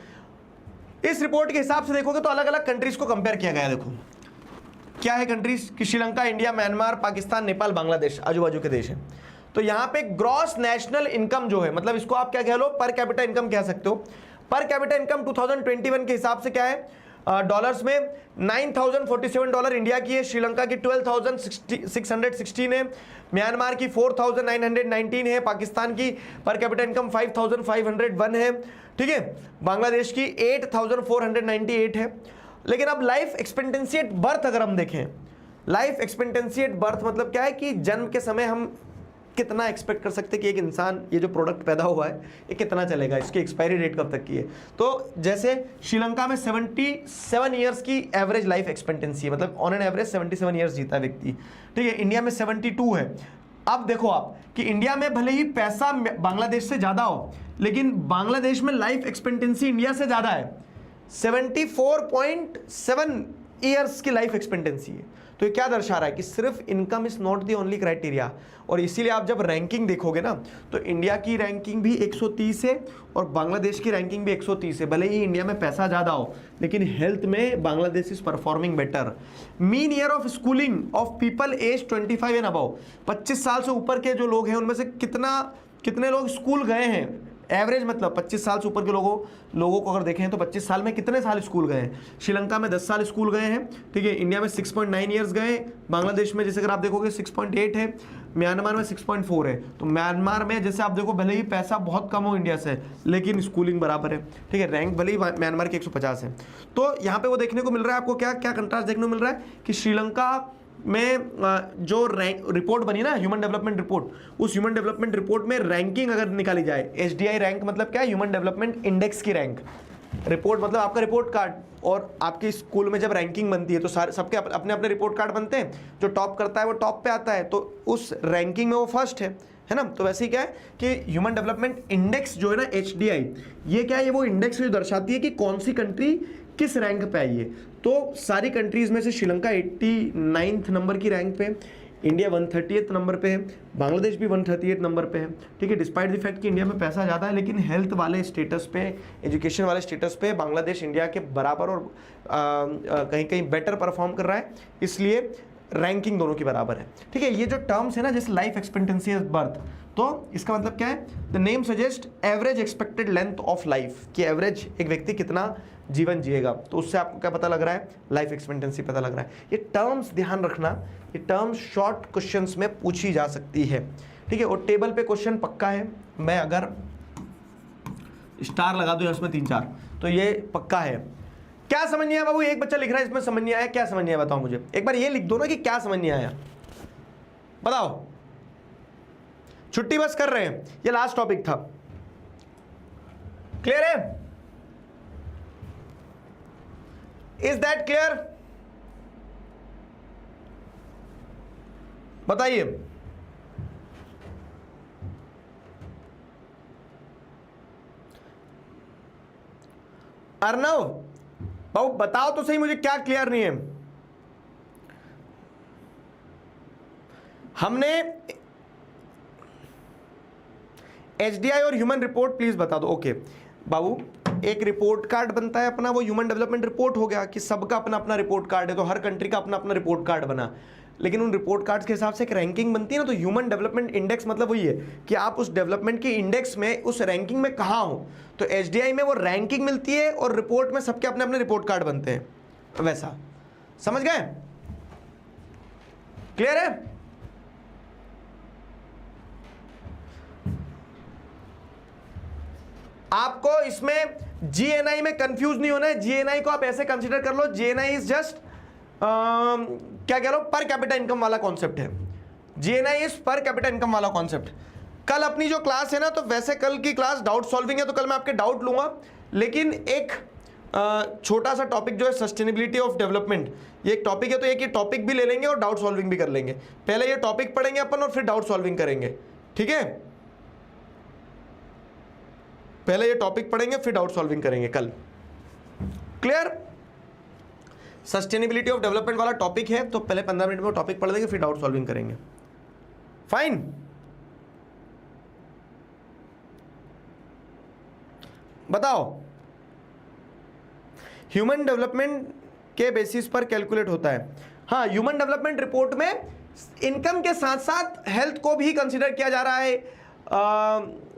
इस रिपोर्ट के हिसाब से देखोगे तो अलग अलग कंट्रीज को कंपेयर किया गया है। देखो क्या है कंट्रीज कि श्रीलंका, इंडिया, म्यांमार, पाकिस्तान, नेपाल, बांग्लादेश आजू बाजू के देश हैं। तो यहाँ पे ग्रॉस नेशनल इनकम जो है, मतलब इसको आप क्या कह लो, पर कैपिटा इनकम कह सकते हो। पर कैपिटा इनकम 2021 के हिसाब से क्या है, डॉलर्स में $9,047 इंडिया की है, श्रीलंका की 12,616 है, म्यांमार की 4,919 है, पाकिस्तान की पर कैपिटा इनकम 5,501 है, ठीक है, बांग्लादेश की 8,498 है। लेकिन अब लाइफ एक्सपेक्टेंसी एट बर्थ अगर हम देखें, लाइफ एक्सपेक्टेंसी एट बर्थ मतलब क्या है कि जन्म के समय हम कितना एक्सपेक्ट कर सकते हैं कि एक इंसान, ये जो प्रोडक्ट पैदा हुआ है ये कितना चलेगा, इसकी एक्सपायरी डेट कब तक की है। तो जैसे श्रीलंका में 77 ईयर्स की एवरेज लाइफ एक्सपेक्टेंसी है, मतलब ऑन एन एवरेज 77 ईयर्स जीता है व्यक्ति, ठीक है। इंडिया में 72 है। अब देखो आप कि इंडिया में भले ही पैसा बांग्लादेश से ज़्यादा हो, लेकिन बांग्लादेश में लाइफ एक्सपेक्टेंसी इंडिया से ज़्यादा है, 74.7 ईयर्स की लाइफ एक्सपेक्टेंसी है। तो ये क्या दर्शा रहा है कि सिर्फ income is not the only criteria, और इसीलिए आप जब रैंकिंग देखोगे ना तो इंडिया की रैंकिंग भी 130 है और बांग्लादेश की रैंकिंग भी 130 है। भले ही इंडिया में पैसा ज़्यादा हो, लेकिन हेल्थ में Bangladesh is performing better. Mean year of schooling of people as 25 and above, 25 साल से ऊपर के जो लोग हैं उनमें से कितने लोग स्कूल गए हैं, एवरेज मतलब 25 साल से ऊपर के लोगों को अगर देखें तो 25 साल में कितने साल स्कूल गए हैं। श्रीलंका में 10 साल स्कूल गए हैं, ठीक है, इंडिया में 6.9 ईयर्स गए, बांग्लादेश में जैसे अगर आप देखोगे 6.8 है, म्यांमार में 6.4 है। तो म्यांमार में जैसे आप देखो भले ही पैसा बहुत कम हो इंडिया से, लेकिन स्कूलिंग बराबर है, ठीक है, रैंक भले ही म्यांमार की 150 है। तो यहाँ पे वो देखने को मिल रहा है आपको, क्या कंट्रास्ट देखने को मिल रहा है कि श्रीलंका में जो रिपोर्ट बनी ना, ह्यूमन डेवलपमेंट रिपोर्ट, उस ह्यूमन डेवलपमेंट रिपोर्ट में रैंकिंग अगर निकाली जाए, HDI रैंक मतलब क्या है, ह्यूमन डेवलपमेंट इंडेक्स की रैंक, रिपोर्ट मतलब आपका रिपोर्ट कार्ड, और आपकी स्कूल में जब रैंकिंग बनती है तो सारे सबके अपने अपने रिपोर्ट कार्ड बनते हैं, जो टॉप करता है वो टॉप पे आता है, तो उस रैंकिंग में वो फर्स्ट है ना। तो वैसे ही क्या है कि ह्यूमन डेवलपमेंट इंडेक्स जो है ना, HDI, ये क्या है, ये वो इंडेक्स जो दर्शाती है कि कौन सी कंट्री किस रैंक पे आई है। तो सारी कंट्रीज में से श्रीलंका 89 नंबर की रैंक पे, इंडिया 138 नंबर पे है, बांग्लादेश भी 138 नंबर पे है, ठीक है। डिस्पाइट द फैक्ट कि इंडिया में पैसा ज़्यादा है, लेकिन हेल्थ वाले स्टेटस पे, एजुकेशन वाले स्टेटस पे बांग्लादेश इंडिया के बराबर और कहीं कहीं बेटर परफॉर्म कर रहा है, इसलिए रैंकिंग दोनों की बराबर है, ठीक है। ये जो टर्म्स है ना, जैसे लाइफ एक्सपेक्टेंसी एट बर्थ, तो इसका मतलब क्या है, the name suggest average expected length of life, कि एवरेज एक व्यक्ति कितना जीवन जिएगा, तो उससे आपको क्या पता लग रहा है, लाइफ एक्सपेक्टेंसी पता लग रहा है। ये टर्म्स ध्यान रखना, ये टर्म्स शॉर्ट क्वेश्चंस में पूछी जा सकती है, ठीक है। और टेबल पे क्वेश्चन पक्का है, मैं अगर स्टार लगा दूं इसमें 3-4 तो ये पक्का है। क्या समझ नहीं आया बाबू, एक बच्चा लिख रहा है इसमें समझ नहीं आया, क्या समझ नहीं आया बताओ मुझे, एक बार ये लिख दो ना कि क्या समझ नहीं आया, बताओ। छुट्टी बस कर रहे हैं, ये लास्ट टॉपिक था, क्लियर है? Is that clear? बताइए। अर्नव बाबू बताओ तो सही मुझे, क्या क्लियर नहीं है। हमने HDI और ह्यूमन रिपोर्ट प्लीज बता दो। ओके बाबू, एक रिपोर्ट कार्ड बनता है अपना, वो ह्यूमन डेवलपमेंट रिपोर्ट हो गया कि सबका अपना अपना रिपोर्ट कार्ड है, तो हर कंट्री का अपना अपना रिपोर्ट कार्ड बना, लेकिन उन रिपोर्ट कार्ड्स के हिसाब से एक रैंकिंग बनती है ना। तो ह्यूमन डेवलपमेंट इंडेक्स मतलब वही है कि आप उस डेवलपमेंट के इंडेक्स में, उस रैंकिंग में कहाँ हो। तो HDI में वो रैंकिंग मिलती है और रिपोर्ट में सबके अपने अपने रिपोर्ट कार्ड बनते हैं, तो वैसा समझ गए? क्लियर है? आपको इसमें GNI में कंफ्यूज नहीं होना है। GNI को आप ऐसे कंसीडर कर लो, GNI इज जस्ट क्या कह लो, पर कैपिटा इनकम वाला कॉन्सेप्ट है। GNI इज पर कैपिटा इनकम वाला कॉन्सेप्ट। कल अपनी जो क्लास है ना, तो वैसे कल की क्लास डाउट सॉल्विंग है, तो कल मैं आपके डाउट लूंगा, लेकिन एक छोटा सा टॉपिक जो है सस्टेनेबिलिटी ऑफ डेवलपमेंट, ये एक टॉपिक है, तो एक ये टॉपिक भी ले लेंगे और डाउट सॉल्विंग भी कर लेंगे। पहले ये टॉपिक पढ़ेंगे अपन और फिर डाउट सॉल्विंग करेंगे, ठीक है? पहले ये टॉपिक पढ़ेंगे फिर डाउट सॉल्विंग करेंगे कल। क्लियर? सस्टेनेबिलिटी ऑफ डेवलपमेंट वाला टॉपिक है, तो पहले 15 मिनट में टॉपिक पढ़ लेंगे फिर डाउट सॉल्विंग करेंगे। फाइन? बताओ। ह्यूमन डेवलपमेंट के बेसिस पर कैलकुलेट होता है। हाँ, ह्यूमन डेवलपमेंट रिपोर्ट में इनकम के साथ साथ हेल्थ को भी कंसीडर किया जा रहा है,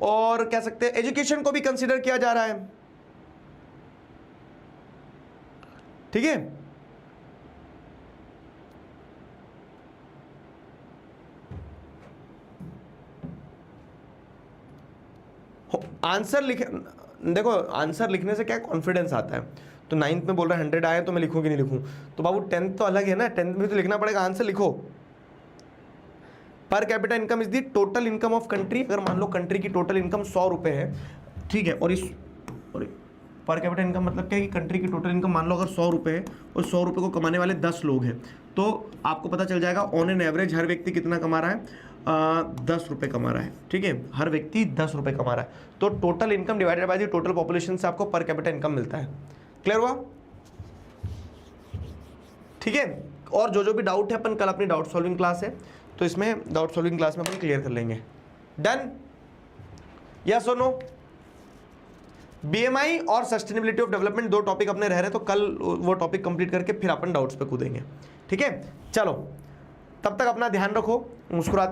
और कह सकते हैं एजुकेशन को भी कंसीडर किया जा रहा है। ठीक है, आंसर लिखे, देखो आंसर लिखने से क्या कॉन्फिडेंस आता है। तो 9th में बोल रहा है 100 आए तो मैं लिखूं कि नहीं लिखूं, तो बाबू 10th तो अलग है ना, 10th में तो लिखना पड़ेगा, आंसर लिखो। पर capita income is the total income of country. अगर मान लो कंट्री की टोटल इनकम 100 रुपये है, ठीक है, और पर कैपिटा इनकम मतलब क्या है कि कंट्री की टोटल इनकम मान लो अगर 100 रुपये है और 100 रुपये को कमाने वाले 10 लोग हैं, तो आपको पता चल जाएगा ऑन एन एवरेज हर व्यक्ति कितना कमा रहा है, 10 रुपये कमा रहा है। ठीक है, हर व्यक्ति 10 रुपये कमा रहा है, तो total income divided by the total population से आपको पर कैपिटा इनकम मिलता है। क्लियर हुआ? ठीक है, और जो भी डाउट है अपन कल अपनी डाउट सॉल्विंग क्लास है, तो इसमें डाउट सॉल्विंग क्लास में अपन क्लियर कर लेंगे। डन? यस और नो? बीएमआई और सस्टेनेबिलिटी ऑफ डेवलपमेंट 2 टॉपिक अपने रह रहे हैं, तो कल वो टॉपिक कंप्लीट करके फिर अपन डाउट्स पे कूदेंगे। ठीक है, चलो तब तक अपना ध्यान रखो, मुस्कुराते